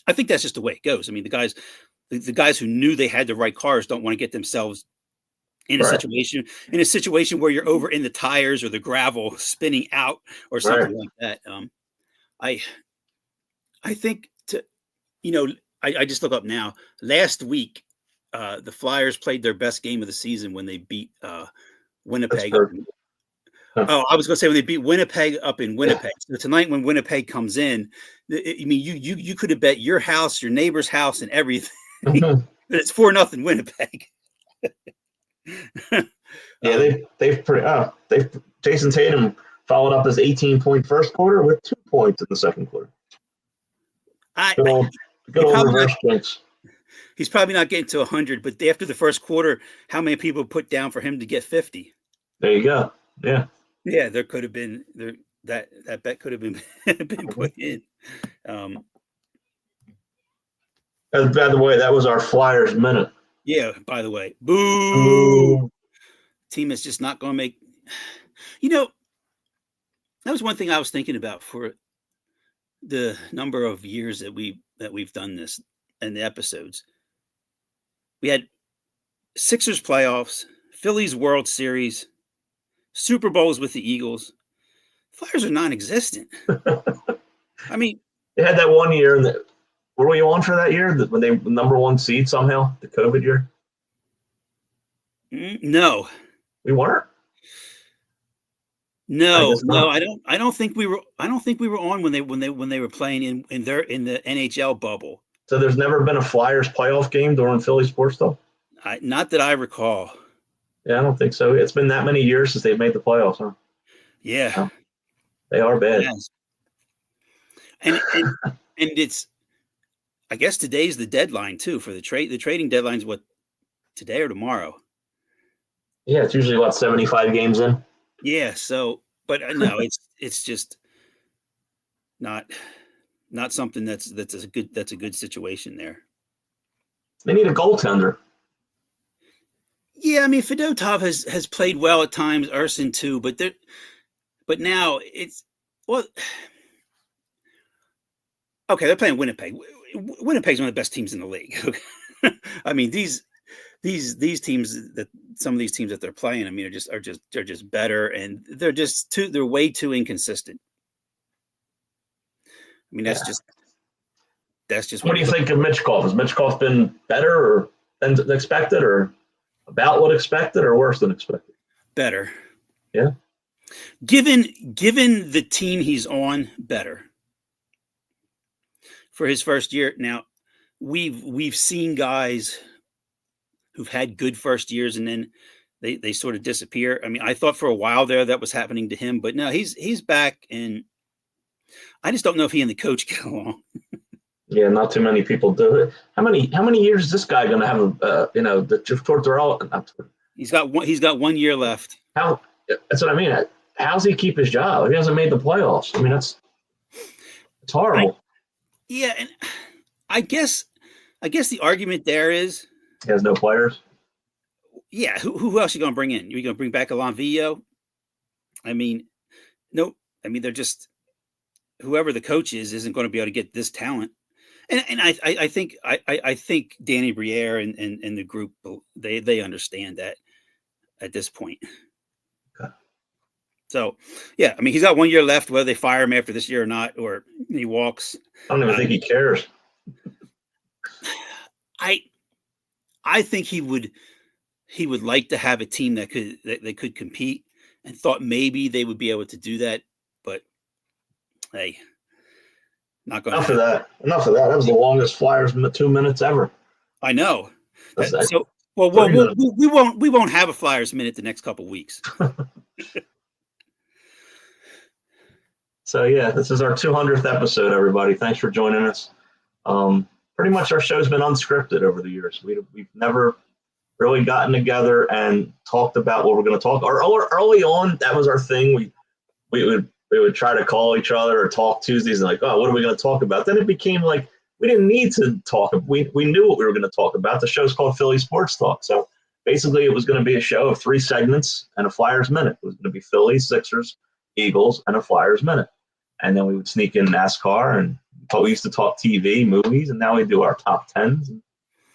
I think that's just the way it goes. I mean, the guys who knew they had the right cars don't want to get themselves in a Right. situation where you're over in the tires or the gravel spinning out or something like that. I I think I just look up now. Last week, the Flyers played their best game of the season when they beat Winnipeg. Oh, I was going to say when they beat Winnipeg up in Winnipeg. So tonight, when Winnipeg comes in, I mean, you could have bet your house, your neighbor's house, and everything. It's 4-0 Winnipeg. Yeah, they've Jason Tatum followed up his 18-point first quarter with 2 points in the second quarter. Good old reverse jinx. He's probably not getting to 100, but after the first quarter, how many people put down for him to get 50? There you go. Yeah. Yeah, there could have been that bet could have been put in. By the way, that was our Flyers minute. Yeah, by the way. Boo! Team is just not going to make. That was one thing I was thinking about for the number of years that we've done this and the episodes. We had Sixers playoffs, Phillies World Series, Super Bowls with the Eagles. Flyers are non-existent. I mean, they had that one year. Were we on for that year when they were number 1 seed somehow? The COVID year? No, we weren't. No, I don't think we were. I don't think we were on when they were playing in the NHL bubble. So there's never been a Flyers playoff game during Philly sports though? Not that I recall. Yeah, I don't think so. It's been that many years since they've made the playoffs, huh? Yeah. No, they are bad. Yes. And it's, I guess today's the deadline too for the trade. The trading deadline's what, today or tomorrow. Yeah, it's usually about 75 games in. Yeah. So, but no, it's just not something that's a good situation there. They need a goaltender. Yeah, I mean, Fedotov has played well at times, Urson too, but now it's well. Okay, they're playing Winnipeg. Winnipeg's one of the best teams in the league. I mean, these teams that some of these teams that they're playing, I mean, are just better, and they're way too inconsistent. I mean, that's just What do you think of Mitchkov? Has Mitchkov been better than expected, or about what expected, or worse than expected? Better. Yeah. Given the team he's on, better. For his first year. Now, we've seen guys who've had good first years and then they sort of disappear. I mean, I thought for a while there that was happening to him, but no, he's back, and I just don't know if he and the coach get along. Yeah, not too many people do it. How many years is this guy going to have? He's got 1 year left. That's what I mean. How's he keep his job? He hasn't made the playoffs. I mean, it's horrible. Yeah, and I guess the argument there is he has no players. Yeah, who else are you going to bring in? You're going to bring back Alain Villo? I mean, no. I mean, they're just whoever the coach isn't going to be able to get this talent. And I think Danny Briere and the group they understand that at this point. Okay. So yeah, I mean he's got 1 year left. Whether they fire him after this year or not, or he walks, I don't even think he cares. I think he would like to have a team that could compete, and thought maybe they would be able to do that. But hey. Not going Enough of that. That was the longest Flyers 2 minutes ever. I know. So, we won't have a Flyers minute the next couple weeks. So yeah, this is our 200th episode, everybody. Thanks for joining us. Pretty much our show's been unscripted over the years. We've never really gotten together and talked about what we're going to talk. Early on, that was our thing. We would try to call each other or talk Tuesdays and like, oh, what are we going to talk about? Then it became like we didn't need to talk. We knew what we were going to talk about. The show's called Philly Sports Talk. So basically it was going to be a show of 3 segments and a Flyers minute. It was going to be Philly, Sixers, Eagles, and a Flyers minute. And then we would sneak in NASCAR, and we used to talk TV, movies, and now we do our top 10s. And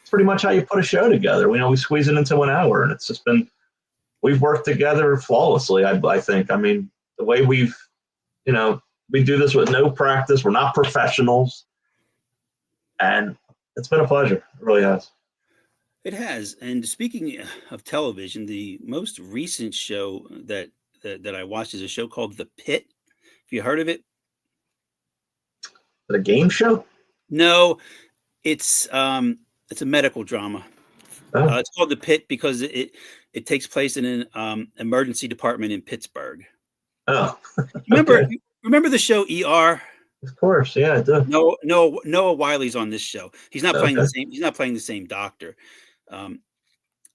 it's pretty much how you put a show together. We squeeze it into an hour, and it's just we've worked together flawlessly, I think. I mean, the way we do this with no practice. We're not professionals. And it's been a pleasure. It really has. It has. And speaking of television, the most recent show that I watched is a show called The Pit. Have you heard of it? The game show? No, it's a medical drama. Oh. It's called The Pit because it takes place in an emergency department in Pittsburgh. Oh, remember the show ER? Of course, yeah, I do. Noah Wiley's on this show. He's not playing the same. He's not playing the same doctor,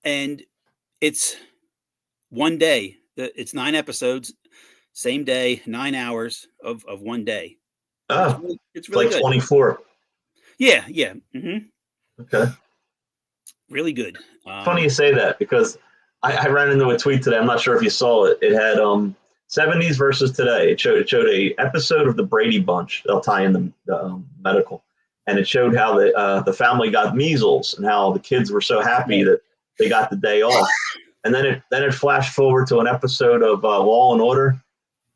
and it's one day. It's 9 episodes, same day, 9 hours of one day. Oh, it's really like good. 24. Yeah. Mm-hmm. Okay. Really good. Funny you say that because I ran into a tweet today. I'm not sure if you saw it. It had 70s versus today. It showed a episode of the Brady Bunch. They'll tie in the medical, and it showed how the family got measles and how the kids were so happy that they got the day off. And then it flashed forward to an episode of Law and Order,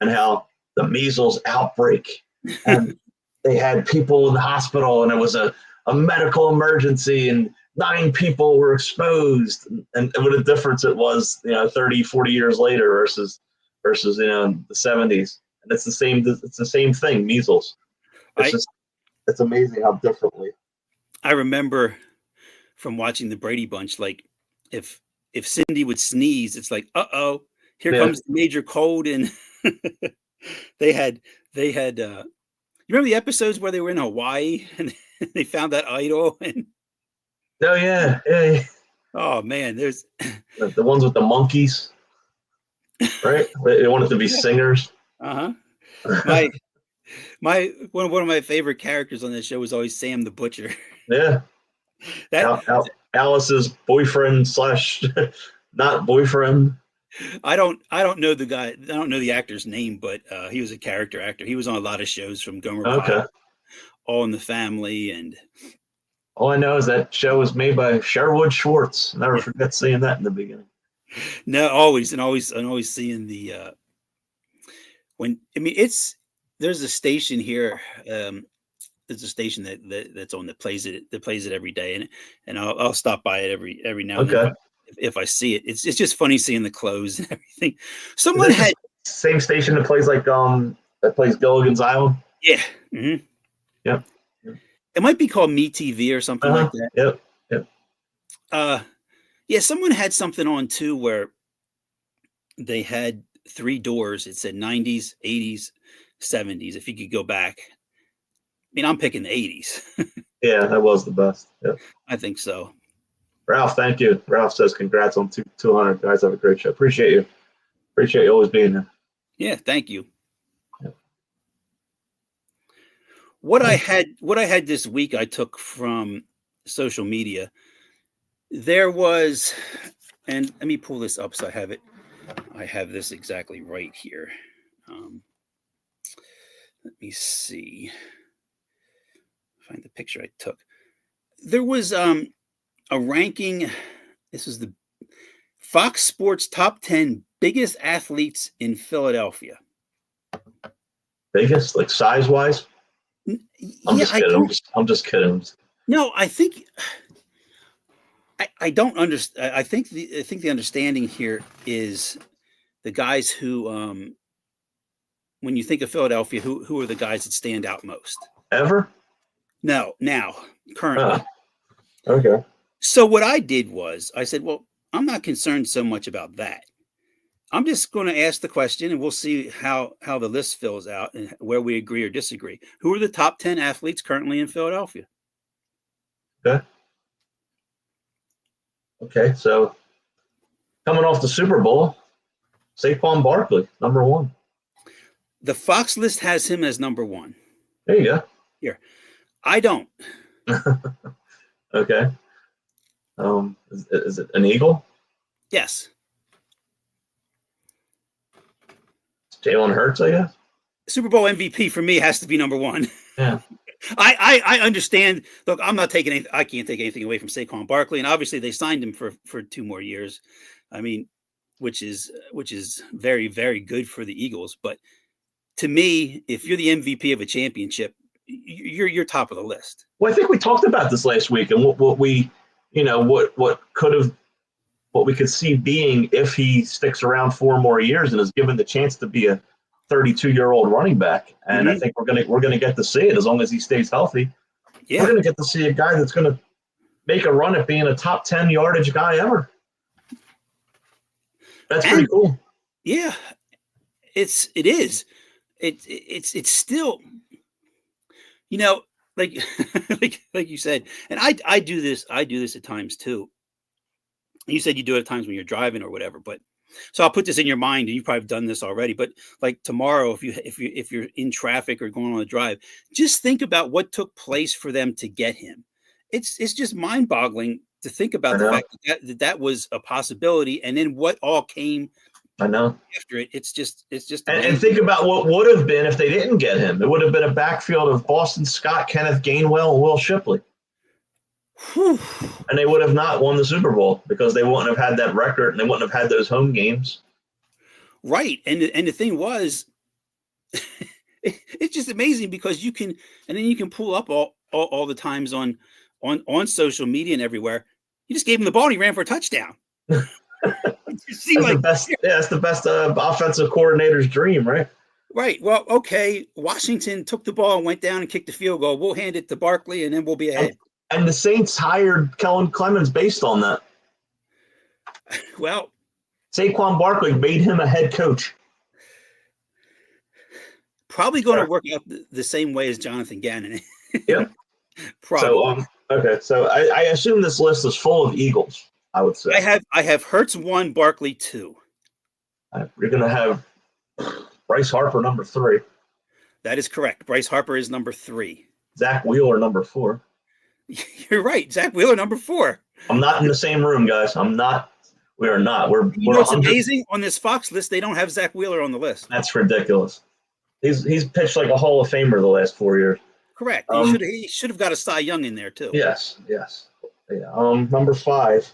and how the measles outbreak, and they had people in the hospital, and it was a medical emergency, and 9 people were exposed, and what a difference it was, 30, 40 years later versus the 70s. And it's the same thing, measles. It's amazing how differently. I remember from watching the Brady Bunch, like if Cindy would sneeze, it's like, uh-oh, here comes the major cold. And they had you remember the episodes where they were in Hawaii and they found that idol? And Oh yeah. Oh man, there's The ones with the monkeys, right? They wanted to be singers. uh-huh. My one of my favorite characters on this show was always Sam the Butcher. Yeah. That Alice's boyfriend slash not boyfriend. I don't know the guy. I don't know the actor's name, but he was a character actor. He was on a lot of shows from Gomer Okay. Pyle, All in the Family, and All I know is that show was made by Sherwood Schwartz. Never forget seeing that in the beginning. no, always seeing the there's a station here. There's a station that's on that plays it every day, and I'll stop by it every now and then if I see it. It's just funny seeing the clothes and everything. Someone had same station that plays Gilligan's Island. Yeah. Mm-hmm. Yep. It might be called Me TV or something like that. Yep. Yeah, someone had something on too where they had 3 doors. It said 90s, 80s, 70s. If you could go back. I mean, I'm picking the 80s. Yeah, that was the best. Yep. I think so. Ralph, thank you. Ralph says congrats on 200. Guys, have a great show. Appreciate you. Appreciate you always being here. Yeah, thank you. Yep. What I had this week, I took from social media. There was, and let me pull this up so I have it. I have this exactly right here. Let me see. Find the picture I took. There was a ranking. This was the Fox Sports top 10 biggest athletes in Philadelphia. Biggest, like size wise? I'm just kidding. No, I think I don't understand. I think the understanding here is the guys who, when you think of Philadelphia, who are the guys that stand out most? Ever? No, now, currently. Okay. So what I did was I said, well, I'm not concerned so much about that. I'm just going to ask the question and we'll see how the list fills out and where we agree or disagree. Who are the top 10 athletes currently in Philadelphia? Okay. So coming off the Super Bowl, Saquon Barkley, number 1. The Fox list has him as number 1. There you go. Here. I don't. Okay. Is it an Eagle? Yes. Jalen Hurts, I guess. Super Bowl MVP for me has to be number 1. Yeah. I understand. Look, I can't take anything away from Saquon Barkley, and obviously they signed him for 2 more years. I mean, which is very, very good for the Eagles. But to me, if you're the MVP of a championship, you're top of the list. Well, I think we talked about this last week, and what we could see being if he sticks around 4 more years and is given the chance to be a 32-year-old running back. And I think we're gonna get to see it as long as he stays healthy. Yeah. We're gonna get to see a guy that's gonna make a run at being a top 10 yardage guy ever. That's pretty cool. Yeah, it is. It's still, like like you said, and I do this at times too. You said you do it at times when you're driving or whatever, but so I'll put this in your mind, and you've probably done this already. But like tomorrow, if you're in traffic or going on a drive, just think about what took place for them to get him. It's just mind-boggling to think about the fact that was a possibility, and then what all came. I know. After it, it's just. And think about what would have been if they didn't get him. It would have been a backfield of Boston Scott, Kenneth Gainwell, and Will Shipley. Whew. And they would have not won the Super Bowl because they wouldn't have had that record and they wouldn't have had those home games. Right. And the thing was, it's just amazing because you can pull up all the times on social media and everywhere. You just gave him the ball and he ran for a touchdown. That's the best offensive coordinator's dream, right? Right. Well, okay. Washington took the ball and went down and kicked the field goal. We'll hand it to Barkley and then we'll be ahead. And the Saints hired Kellen Clemens based on that. Well, Saquon Barkley made him a head coach. Probably going to work out the same way as Jonathan Gannon. Yep. Probably. So, okay. So I assume this list is full of Eagles. I would say. I have Hurts 1, Barkley 2. You're going to have Bryce Harper number 3. That is correct. Bryce Harper is number 3. Zach Wheeler number 4. You're right. Zach Wheeler number 4. I'm not in the same room, guys. I'm not. We are not. We're what's amazing on this Fox list? They don't have Zach Wheeler on the list. That's ridiculous. He's pitched like a Hall of Famer the last 4 years. Correct. He should have got a Cy Young in there too. Yes. Yeah. Number 5.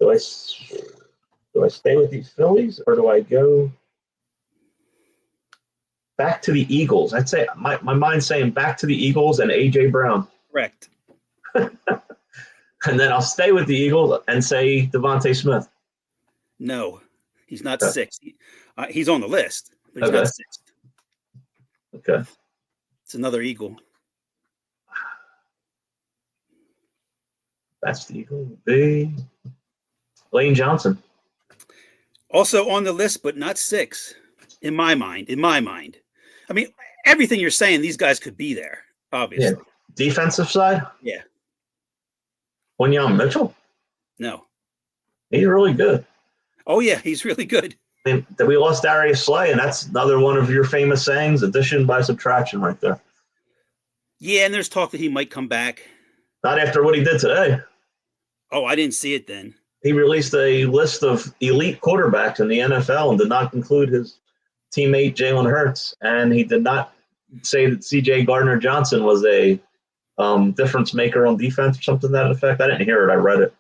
Do I stay with these Phillies or do I go back to the Eagles? I'd say my mind's saying back to the Eagles and A.J. Brown. Correct. And then I'll stay with the Eagles and say Devontae Smith. No, he's not 6th. He's on the list, but he's not 6th. Okay. It's another Eagle. That's the Eagle. Lane Johnson. Also on the list, but not 6. In my mind. I mean, everything you're saying, these guys could be there, obviously. Yeah. Defensive side? Yeah. Quinyon Mitchell? No. He's really good. Oh, yeah, he's really good. I mean, we lost Darius Slay, and that's another one of your famous sayings, addition by subtraction right there. Yeah, and there's talk that he might come back. Not after what he did today. Oh, I didn't see it then. He released a list of elite quarterbacks in the NFL and did not include his teammate Jalen Hurts, and he did not say that C.J. Gardner-Johnson was a difference maker on defense or something to that effect. I didn't hear it. I read it.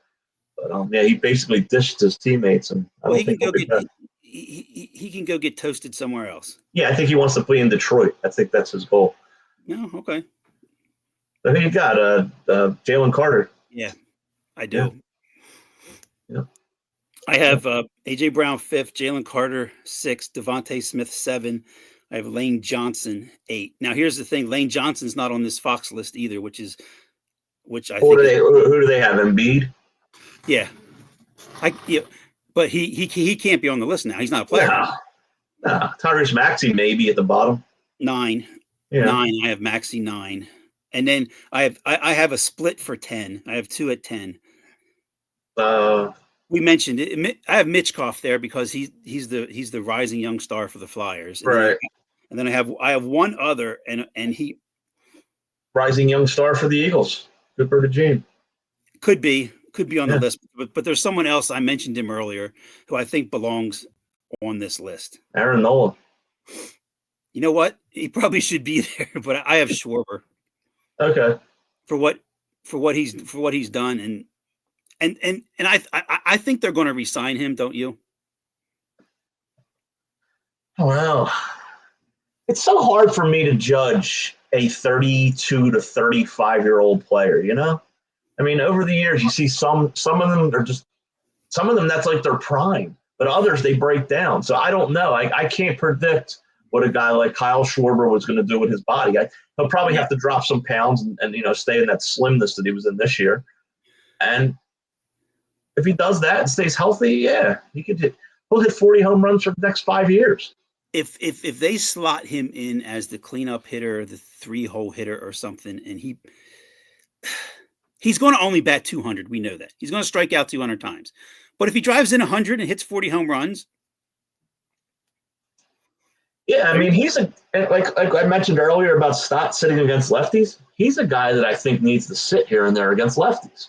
But, he basically dished his teammates. And he can go get toasted somewhere else. Yeah, I think he wants to play in Detroit. I think that's his goal. No, okay. I think you got Jalen Carter. Yeah, I do. Yeah. I have A.J. Brown 5th, Jalen Carter 6th, Devontae Smith 7. I have Lane Johnson 8. Now, here's the thing: Lane Johnson's not on this Fox list either, which I who think. Who do they have? Embiid. Yeah, but he can't be on the list now. He's not a player. No. Tyrese Maxey maybe at the bottom. 9. Yeah. 9. I have Maxey 9, and then I have a split for 10. I have 2 at 10. We mentioned it. I have Mitchkoff there because he's the rising young star for the Flyers. Right. And then I have one other and he rising young star for the Eagles. Cooper DeJean. Could be on the list, but there's someone else, I mentioned him earlier, who I think belongs on this list. Aaron Nola. You know what? He probably should be there, but I have Schwarber. Okay. For what he's done and I think they're going to re-sign him, don't you? Well, it's so hard for me to judge a 32 to 35-year-old player, you know? I mean, over the years, you see some of them are just – some of them, that's like their prime. But others, they break down. So I don't know. I can't predict what a guy like Kyle Schwarber was going to do with his body. He'll probably have to drop some pounds and stay in that slimness that he was in this year. And if he does that and stays healthy, yeah, he'll hit 40 home runs for the next 5 years. If they slot him in as the cleanup hitter, the 3-hole hitter or something, and he's going to only bat 200. We know that. He's going to strike out 200 times. But if he drives in 100 and hits 40 home runs. Yeah, I mean, he's like I mentioned earlier about Stott sitting against lefties. He's a guy that I think needs to sit here and there against lefties.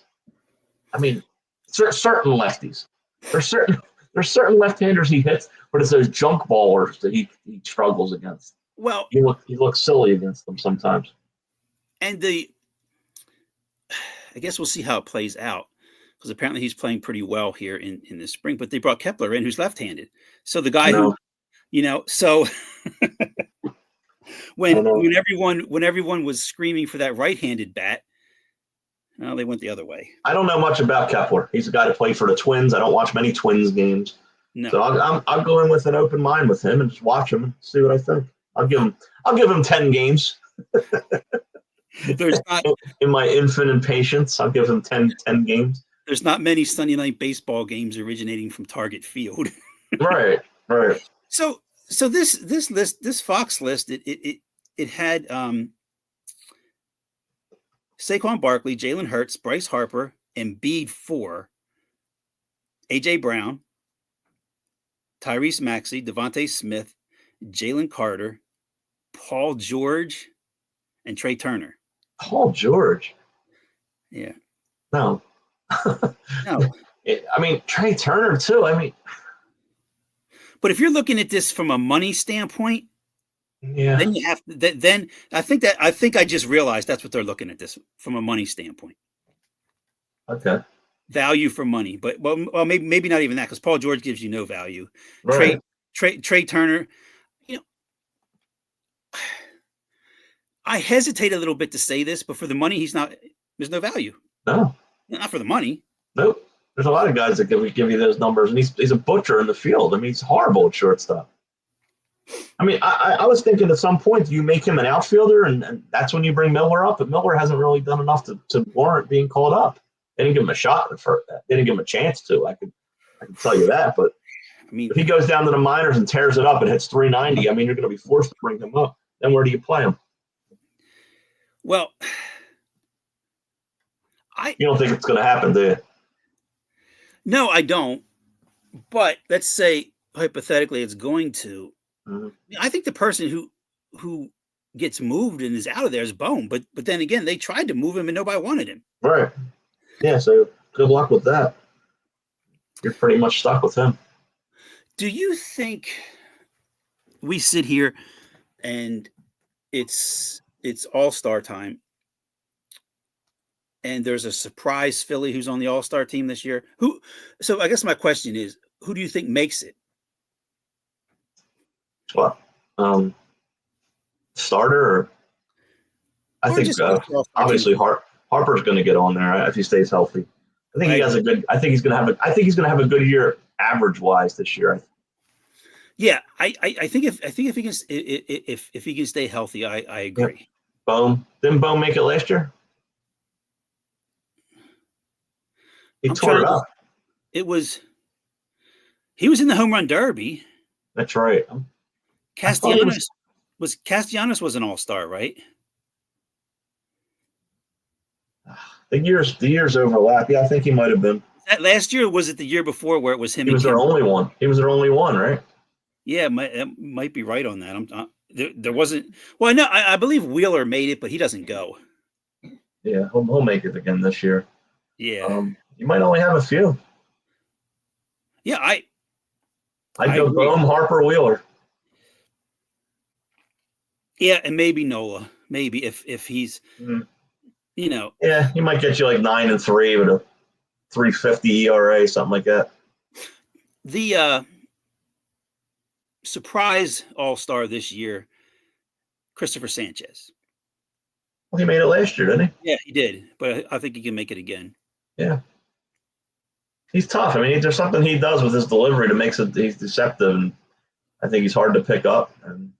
I mean, certain lefties. There's certain left-handers he hits, but it's those junk ballers that he struggles against. Well, he looks silly against them sometimes. And I guess we'll see how it plays out, because apparently he's playing pretty well here in the spring. But they brought Kepler in, who's left-handed. So the guy who, so when everyone was screaming for that right-handed bat, well, they went the other way. I don't know much about Kepler. He's a guy that played for the Twins. I don't watch many Twins games. No. So I'll go in with an open mind with him and just watch him and see what I think. I'll give him 10 games. There's not in my infinite patience, I'll give him 10 games. There's not many Sunday night baseball games originating from Target Field. Right. So this list, this Fox list, it had Saquon Barkley, Jalen Hurts, Bryce Harper, Embiid 4, A.J. Brown, Tyrese Maxey, Devontae Smith, Jalen Carter, Paul George, and Trey Turner. Paul George? Yeah. No. No. I mean, Trey Turner, too. I mean, but if you're looking at this from a money standpoint, yeah, then you have to, then I think I just realized that's what they're looking at this from a money standpoint. Okay. Value for money, but well, maybe not even that, because Paul George gives you no value. Right. Trey Turner, I hesitate a little bit to say this, but for the money, there's no value. No. Not for the money. Nope. There's a lot of guys that give you those numbers, and he's a butcher in the field. I mean, he's horrible at shortstop. I mean, I was thinking at some point you make him an outfielder, and that's when you bring Miller up, but Miller hasn't really done enough to warrant being called up. They didn't give him a shot for that. They didn't give him a chance to. I can tell you that. But I mean, if he goes down to the minors and tears it up and hits 390, I mean, you're going to be forced to bring him up. Then where do you play him? Well, you don't think it's going to happen, do you? No, I don't. But let's say hypothetically it's going to. Mm-hmm. I think the person who gets moved and is out of there is Bohm. But then again, they tried to move him and nobody wanted him. Right. Yeah, so good luck with that. You're pretty much stuck with him. Do you think we sit here and it's All-Star time and there's a surprise Philly who's on the All-Star team this year? So I guess my question is, who do you think makes it? Well, starter, I think obviously Harper's going to get on there if he stays healthy. I think he has a good. I think he's going to have a good year average wise this year. Yeah, I think if he can stay healthy, I agree. Yep. Bohm, didn't Bohm make it last year? He tore it up. He was in the home run derby. That's right. Castellanos was an all-star, right? The years overlap. Yeah, I think he might have been. That last year, or was it the year before where it was him? He was their only one. He was their only one, right? Yeah, it might be right on that. There wasn't. Well, no, I believe Wheeler made it, but he doesn't go. Yeah, he'll make it again this year. Yeah, you might only have a few. Yeah, I'd go Bohm, Harper, Wheeler. Yeah, and maybe Nola. Maybe if he's, Yeah, he might get you like 9-3 with a 3.50 ERA, something like that. The surprise all-star this year, Christopher Sanchez. Well, he made it last year, didn't he? Yeah, he did, but I think he can make it again. Yeah. He's tough. I mean, there's something he does with his delivery that makes it, he's deceptive, and I think he's hard to pick up. And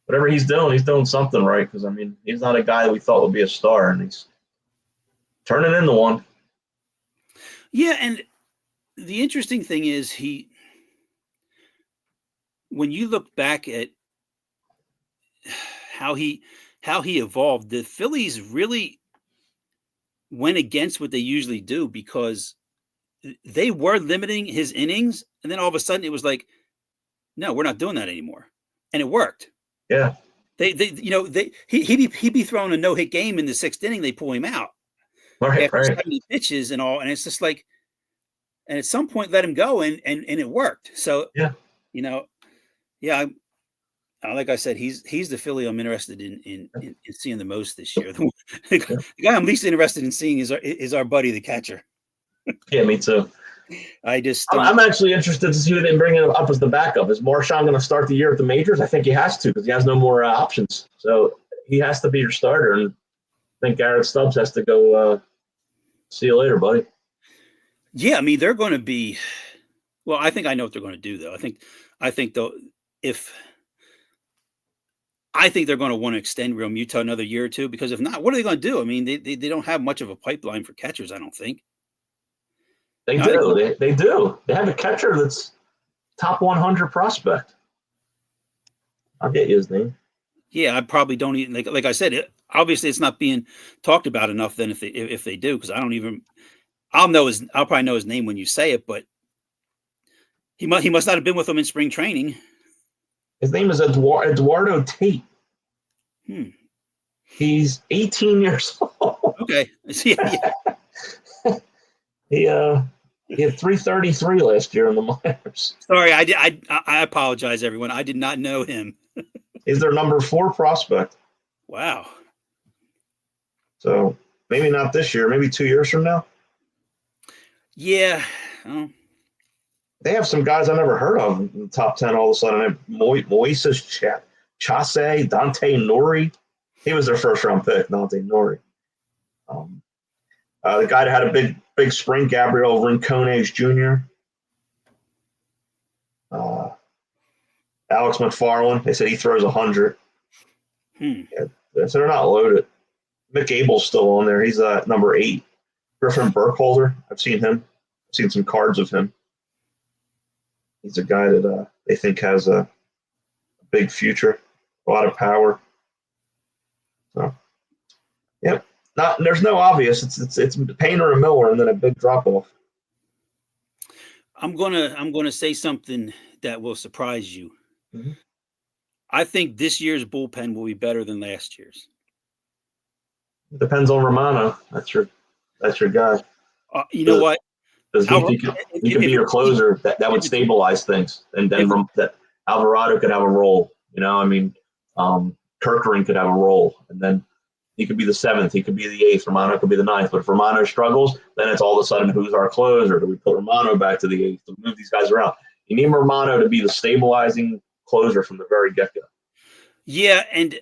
whatever he's doing something right, because, I mean, he's not a guy that we thought would be a star, and he's turning into one. Yeah, and the interesting thing is when you look back at how he evolved, the Phillies really went against what they usually do, because they were limiting his innings, and then all of a sudden it was like, no, we're not doing that anymore, and it worked. Yeah, he'd be throwing a no-hit game in the sixth inning. They pull him out after 70 pitches and all, and it's just like, and at some point let him go, and it worked. So like I said, he's the Philly I'm interested in seeing the most this year. The guy I'm least interested in seeing is our buddy, the catcher. Yeah, me too. I'm actually interested to see who they bring up as the backup. Is Marchand going to start the year at the majors? I think he has to, because he has no more options. So he has to be your starter, and I think Garrett Stubbs has to go. See you later, buddy. Yeah, I mean, they're going to be. Well, I think I know what they're going to do, though. I think though, I think they're going to want to extend Real Muto another year or two, because if not, what are they going to do? I mean, they don't have much of a pipeline for catchers, I don't think. They do. They do. They have a catcher that's top 100 prospect. I'll get you his name. Yeah, I probably don't even like I said. Obviously, it's not being talked about enough. Then if they do, because I I'll probably know his name when you say it, but he must not have been with them in spring training. His name is Eduardo Tate. He's 18 years old. Okay. Yeah. He had 333 last year in the minors. Sorry, I apologize, everyone. I did not know him. He's their number 4 prospect. Wow. So maybe not this year, maybe 2 years from now. Yeah. Oh. They have some guys I never heard of in the top 10 all of a sudden. Moises Chase, Dante Nori. He was their first round pick, Dante Nori. The guy that had a big spring, Gabriel Rincones Jr. Alex McFarland. They said he throws 100. Yeah, so they're not loaded. Mick Abel's still on there. He's number 8. Griffin Burkholder. I've seen him. I've seen some cards of him. He's a guy that they think has a big future, a lot of power. So, yep. There's no obvious. It's Painter and Miller, and then a big drop off. I'm gonna say something that will surprise you. Mm-hmm. I think this year's bullpen will be better than last year's. Depends on Romano. That's your guy. You know what? Because he could be your closer. That would stabilize things, and then that Alvarado could have a role. Kirkering could have a role, and then he could be the 7th. He could be the 8th. Romano could be the 9th. But if Romano struggles, then it's all of a sudden who's our closer? Do we put Romano back to the 8th? Do we move these guys around? You need Romano to be the stabilizing closer from the very get-go. Yeah, and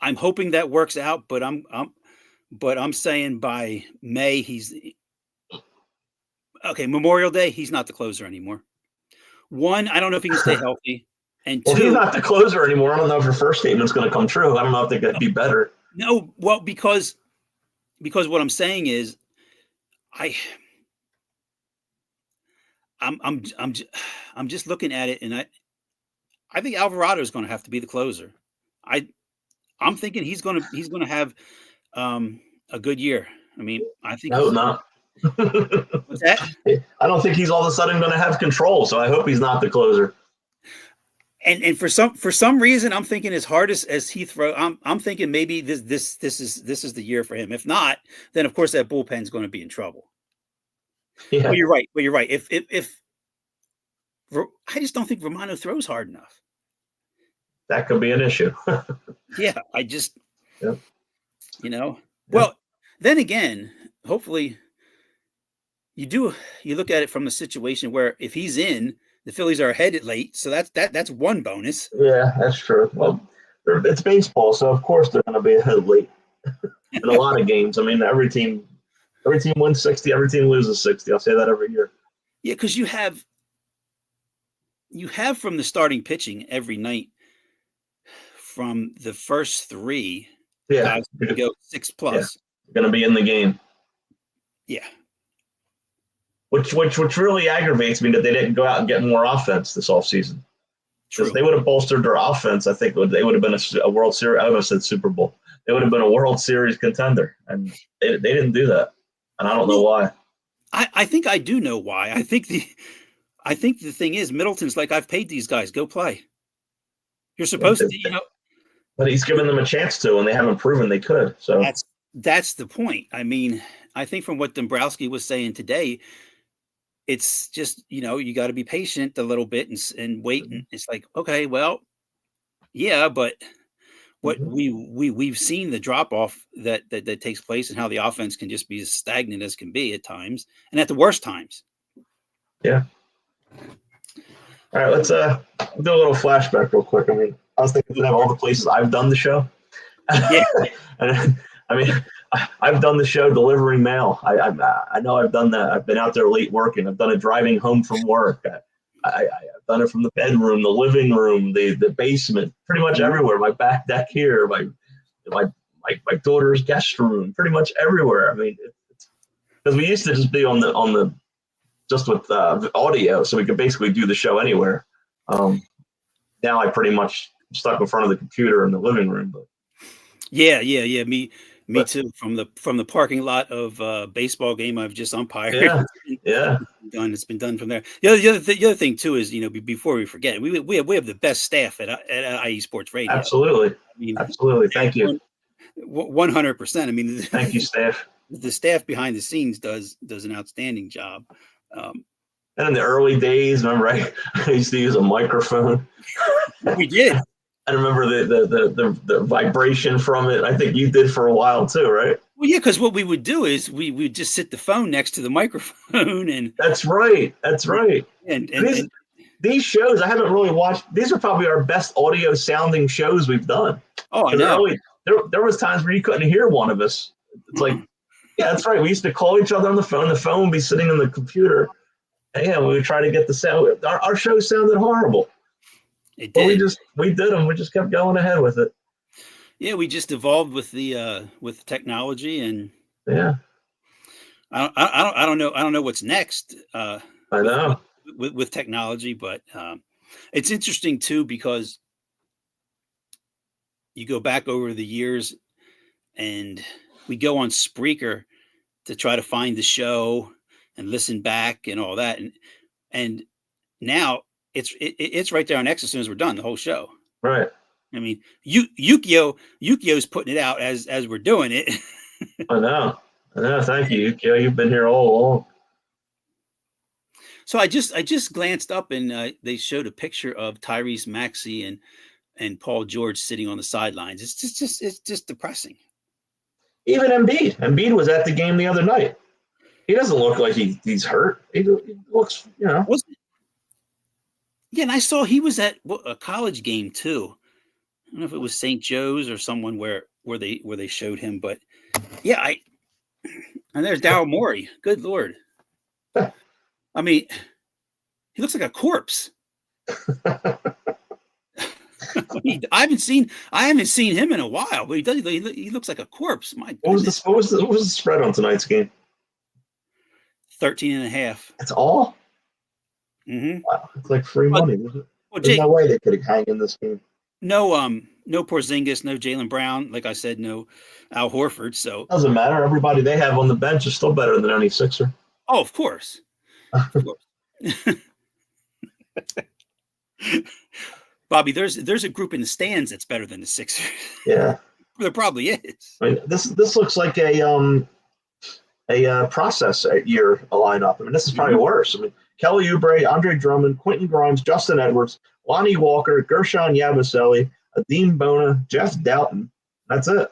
I'm hoping that works out. But I'm saying by May he's okay. Memorial Day, he's not the closer anymore. One, I don't know if he can stay healthy. And well, two, he's not the closer anymore. I don't know if your first statement's going to come true. I don't know if they could be better. No, well, because what I'm saying is, I'm just looking at it, and I think Alvarado is going to have to be the closer. I'm thinking he's going to have a good year. I mean, I think. I hope not. What's that? I don't think he's all of a sudden going to have control. So I hope he's not the closer. And for some reason, I'm thinking as hard as he throws, I'm thinking maybe this is the year for him. If not, then of course that bullpen's going to be in trouble. Yeah. Well, you're right. If I just don't think Romano throws hard enough. That could be an issue. Yeah, I just, yep. Well, then again, hopefully you look at it from a situation where if he's in, the Phillies are headed late, so that's one bonus. Yeah, that's true. Well, it's baseball, so of course they're going to be ahead late in a lot of games. I mean, every team wins 60, every team loses 60. I'll say that every year. Yeah, because you have from the starting pitching every night from the first 3 guys to go 6+. Yeah. They're going to be in the game. Yeah. Which really aggravates me that they didn't go out and get more offense this offseason. Because they would have bolstered their offense, I think they would have been a World Series. I almost said Super Bowl. They would have been a World Series contender, and they didn't do that, and I don't know why. I think I do know why. I think the thing is Middleton's like, I've paid these guys, go play. You're supposed to, But he's given them a chance to, and they haven't proven they could. So that's the point. I mean, I think from what Dombrowski was saying today, it's just, you got to be patient a little bit and wait. And it's like, okay, well, yeah, but what we've seen the drop off that takes place and how the offense can just be as stagnant as can be at times and at the worst times. Yeah. All right, let's do a little flashback real quick. I mean, I was thinking of all the places I've done the show. Yeah. And I mean, I've done the show delivering mail. I know I've done that. I've been out there late working. I've done it driving home from work. I've done it from the bedroom, the living room, the basement, pretty much everywhere. My back deck here, my daughter's guest room, pretty much everywhere. I mean, because we used to just be on the just with audio, so we could basically do the show anywhere. Now I pretty much stuck in front of the computer in the living room. But yeah. Me, Me too. From the parking lot of baseball game I've just umpired. Yeah, yeah, It's been done from there. The other thing too is, before we forget, we have the best staff at IE Sports Radio. absolutely, I mean, absolutely. Thank you. 100%. I mean, Thank you, staff. the staff behind the scenes does an outstanding job. And in the early days, remember, I used to use a microphone. We did. I remember the vibration from it. I think you did for a while too, right? Well, yeah, because what we would do is we would just sit the phone next to the microphone, and That's right. That's right. and These shows I haven't really watched. These are probably our best audio sounding shows we've done. I know. There was times where you couldn't hear one of us. It's like, yeah, that's right. We used to call each other on the phone. The phone would be sitting in the computer. And yeah, we would try to get the sound. Our show sounded horrible. It did. did. But we did them. We just kept going ahead with it. Yeah, we just evolved with the technology, and yeah, I don't know what's next. I know with technology, but it's interesting too, because you go back over the years, and we go on Spreaker to try to find the show and listen back and all that, and now it's right there on X as soon as we're done, the whole show. Right. I mean, Yukio's putting it out as we're doing it. I know. Thank you, Yukio. You've been here all along. So I just glanced up, and they showed a picture of Tyrese Maxey and Paul George sitting on the sidelines. It's just depressing. Even Embiid was at the game the other night. He doesn't look like he's hurt. He looks, Yeah, and I saw he was at a college game too. I don't know if it was St. Joe's or someone where they showed him, but yeah, and there's Daryl Morey. Good Lord. I mean, he looks like a corpse. I haven't seen him in a while, but he looks like a corpse. My goodness. What was the spread on tonight's game? 13.5. That's all? Mm-hmm. Wow, it's like free money. There's Jake, no way they could hang in this game. No Porzingis, no Jaylen Brown. Like I said, no Al Horford. So doesn't matter. Everybody they have on the bench is still better than any Sixer. Oh, of course. Of course. Bobby, there's a group in the stands that's better than the Sixers. Yeah, there probably is. I mean, this looks like a process year lineup. I mean, this is probably worse. I mean, Kelly Oubre, Andre Drummond, Quentin Grimes, Justin Edwards, Lonnie Walker, Gershon Yabusele, Adeem Bona, Jeff Doughton. That's it.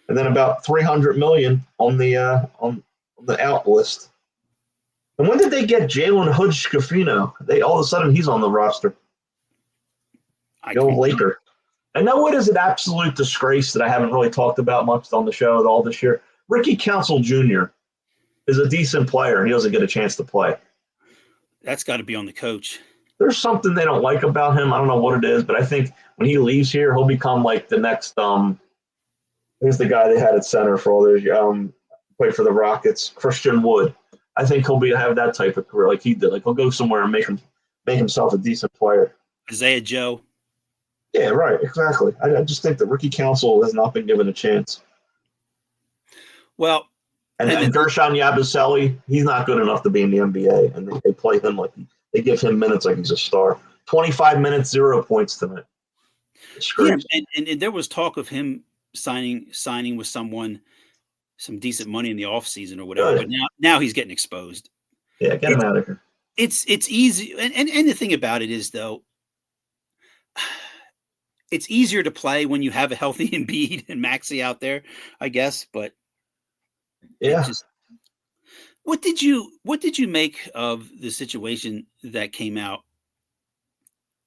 And then about $300 million on the out list. And when did they get Jalen Hood-Schifino? All of a sudden he's on the roster. The old Laker. And now what is an absolute disgrace that I haven't really talked about much on the show at all this year? Ricky Council Jr. is a decent player. He doesn't get a chance to play. That's got to be on the coach. There's something they don't like about him. I don't know what it is, but I think when he leaves here, he'll become like the next who's the guy they had at center for all those played for the Rockets, Christian Wood. I think he'll have that type of career like he did. Like he'll go somewhere and make himself a decent player. Isaiah Joe. Yeah, right. Exactly. I just think that Ricky Council has not been given a chance. Well, and Gershon Yabusele, he's not good enough to be in the NBA, and they play him like they give him minutes like he's a star. 25 minutes, 0 points tonight. Yeah, and there was talk of him signing with someone, some decent money in the offseason or whatever. Good. But now he's getting exposed. Yeah, get him out of here. It's easy, and the thing about it is though, it's easier to play when you have a healthy Embiid and Maxey out there, I guess. But yeah, what did you make of the situation that came out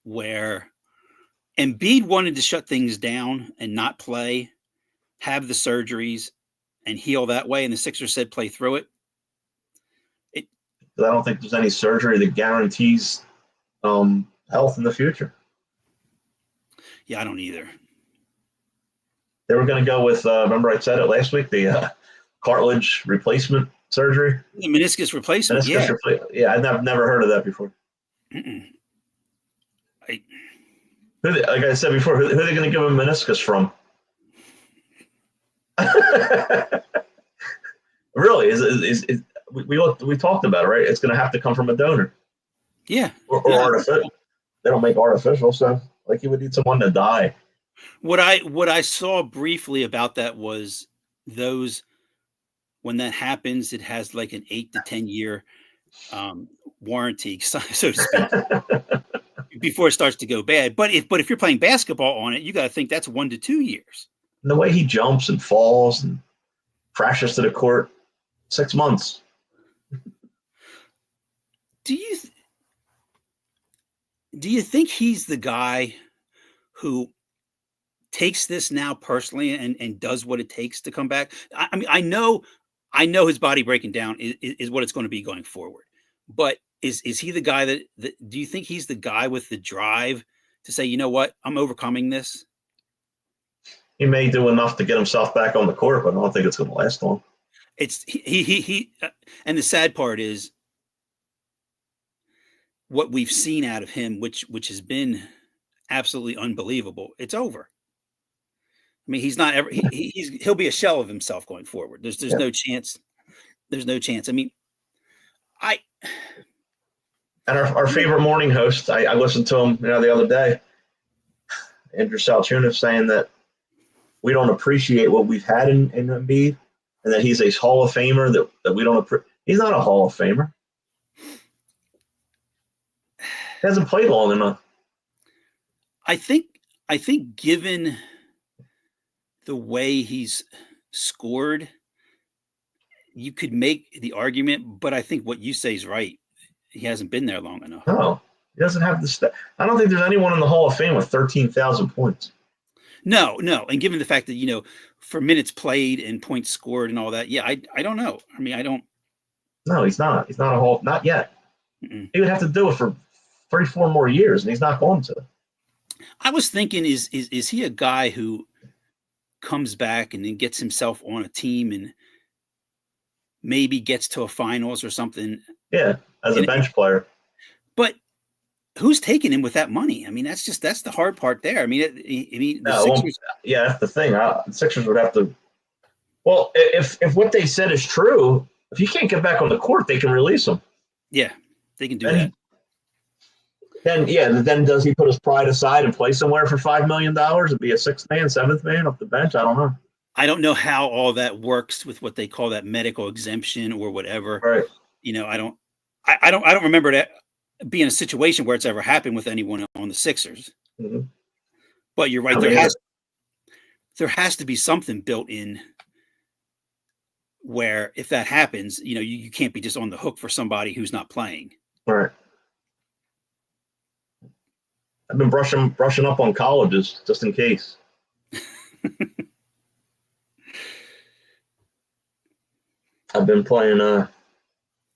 where Embiid wanted to shut things down and not play, have the surgeries, and heal that way, and the Sixers said play through it? I don't think there's any surgery that guarantees health in the future. Yeah, I don't either. They were going to go with, remember I said it last week, the cartilage replacement surgery? The meniscus replacement, yeah. I've never heard of that before. Like I said before, who are they going to give a meniscus from? Really, we talked about it, right? It's going to have to come from a donor. Yeah. Or Yeah. artificial. They don't make artificial, so like you would need someone to die. What I saw briefly about that was those when that happens, it has like an 8 to 10 year warranty, so to speak, before it starts to go bad. But if you're playing basketball on it, you got to think that's 1 to 2 years. And the way he jumps and falls and crashes to the court, 6 months. Do you think he's the guy who takes this now personally and does what it takes to come back? I mean, I know his body breaking down is what it's going to be going forward. But is he the guy that do you think he's the guy with the drive to say, you know what, I'm overcoming this? He may do enough to get himself back on the court, but I don't think it's going to last long. It's he and the sad part is what we've seen out of him, which has been absolutely unbelievable. It's over. I mean, he's not ever. He'll be a shell of himself going forward. There's no chance. There's no chance. I mean, and our favorite morning host, I listened to him the other day, Andrew Salchuna, saying that we don't appreciate what we've had in Embiid, and that he's a Hall of Famer that we don't appreciate. He's not a Hall of Famer. He hasn't played long enough. I think given the way he's scored, you could make the argument, but I think what you say is right. He hasn't been there long enough. No, he doesn't have the I don't think there's anyone in the Hall of Fame with 13,000 points. No. And given the fact that, for minutes played and points scored and all that, yeah, I don't know. I mean, I don't. No, he's not. He's not a Hall. Not yet. Mm-mm. He would have to do it for 34 more years, and he's not going to. I was thinking, is he a guy who comes back and then gets himself on a team and maybe gets to a finals or something? Yeah, as a bench player. But who's taking him with that money? I mean, that's the hard part there. I mean, the Sixers. Yeah, that's the thing. The Sixers would have to. Well, if what they said is true, if he can't get back on the court, they can release him. Yeah, they can do that. Then does he put his pride aside and play somewhere for $5 million and be a sixth man, seventh man off the bench? I don't know. I don't know how all that works with what they call that medical exemption or whatever. Right. I don't remember that being a situation where it's ever happened with anyone on the Sixers. Mm-hmm. But you're right. There has to be something built in where if that happens, you can't be just on the hook for somebody who's not playing. Right. I've been brushing up on colleges just in case. I've been playing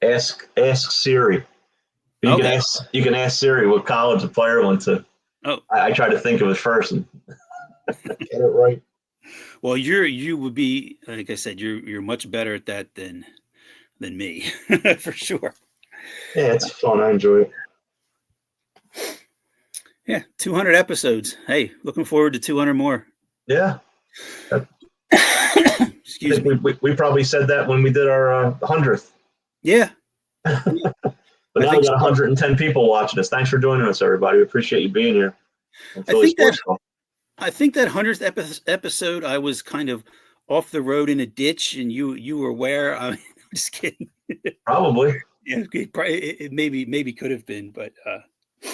Ask Siri. You can ask Siri what college a player went to. Oh, I try to think of it first and get it right. Well, you would be, like I said, you're much better at that than me, for sure. Yeah, it's fun. I enjoy it. Yeah, 200 episodes. Hey, looking forward to 200 more. Yeah. Excuse me. We probably said that when we did our 100th. Yeah. But now we got 110 people watching us. Thanks for joining us, everybody. We appreciate you being here. I think that 100th episode, I was kind of off the road in a ditch, and you were where? I'm just kidding. Probably. Yeah, it maybe could have been, but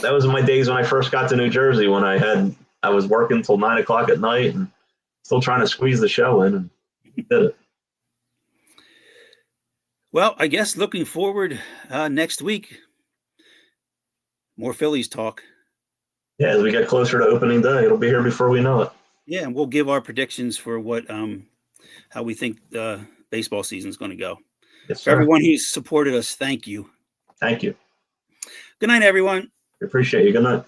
that was in my days when I first got to New Jersey. When I was working till 9 o'clock at night and still trying to squeeze the show in, and did it. Well, I guess looking forward next week, more Phillies talk. Yeah, as we get closer to opening day, it'll be here before we know it. Yeah, and we'll give our predictions for how we think the baseball season is going to go. Yes, for everyone who's supported us, thank you. Thank you. Good night, everyone. We appreciate you. Good night.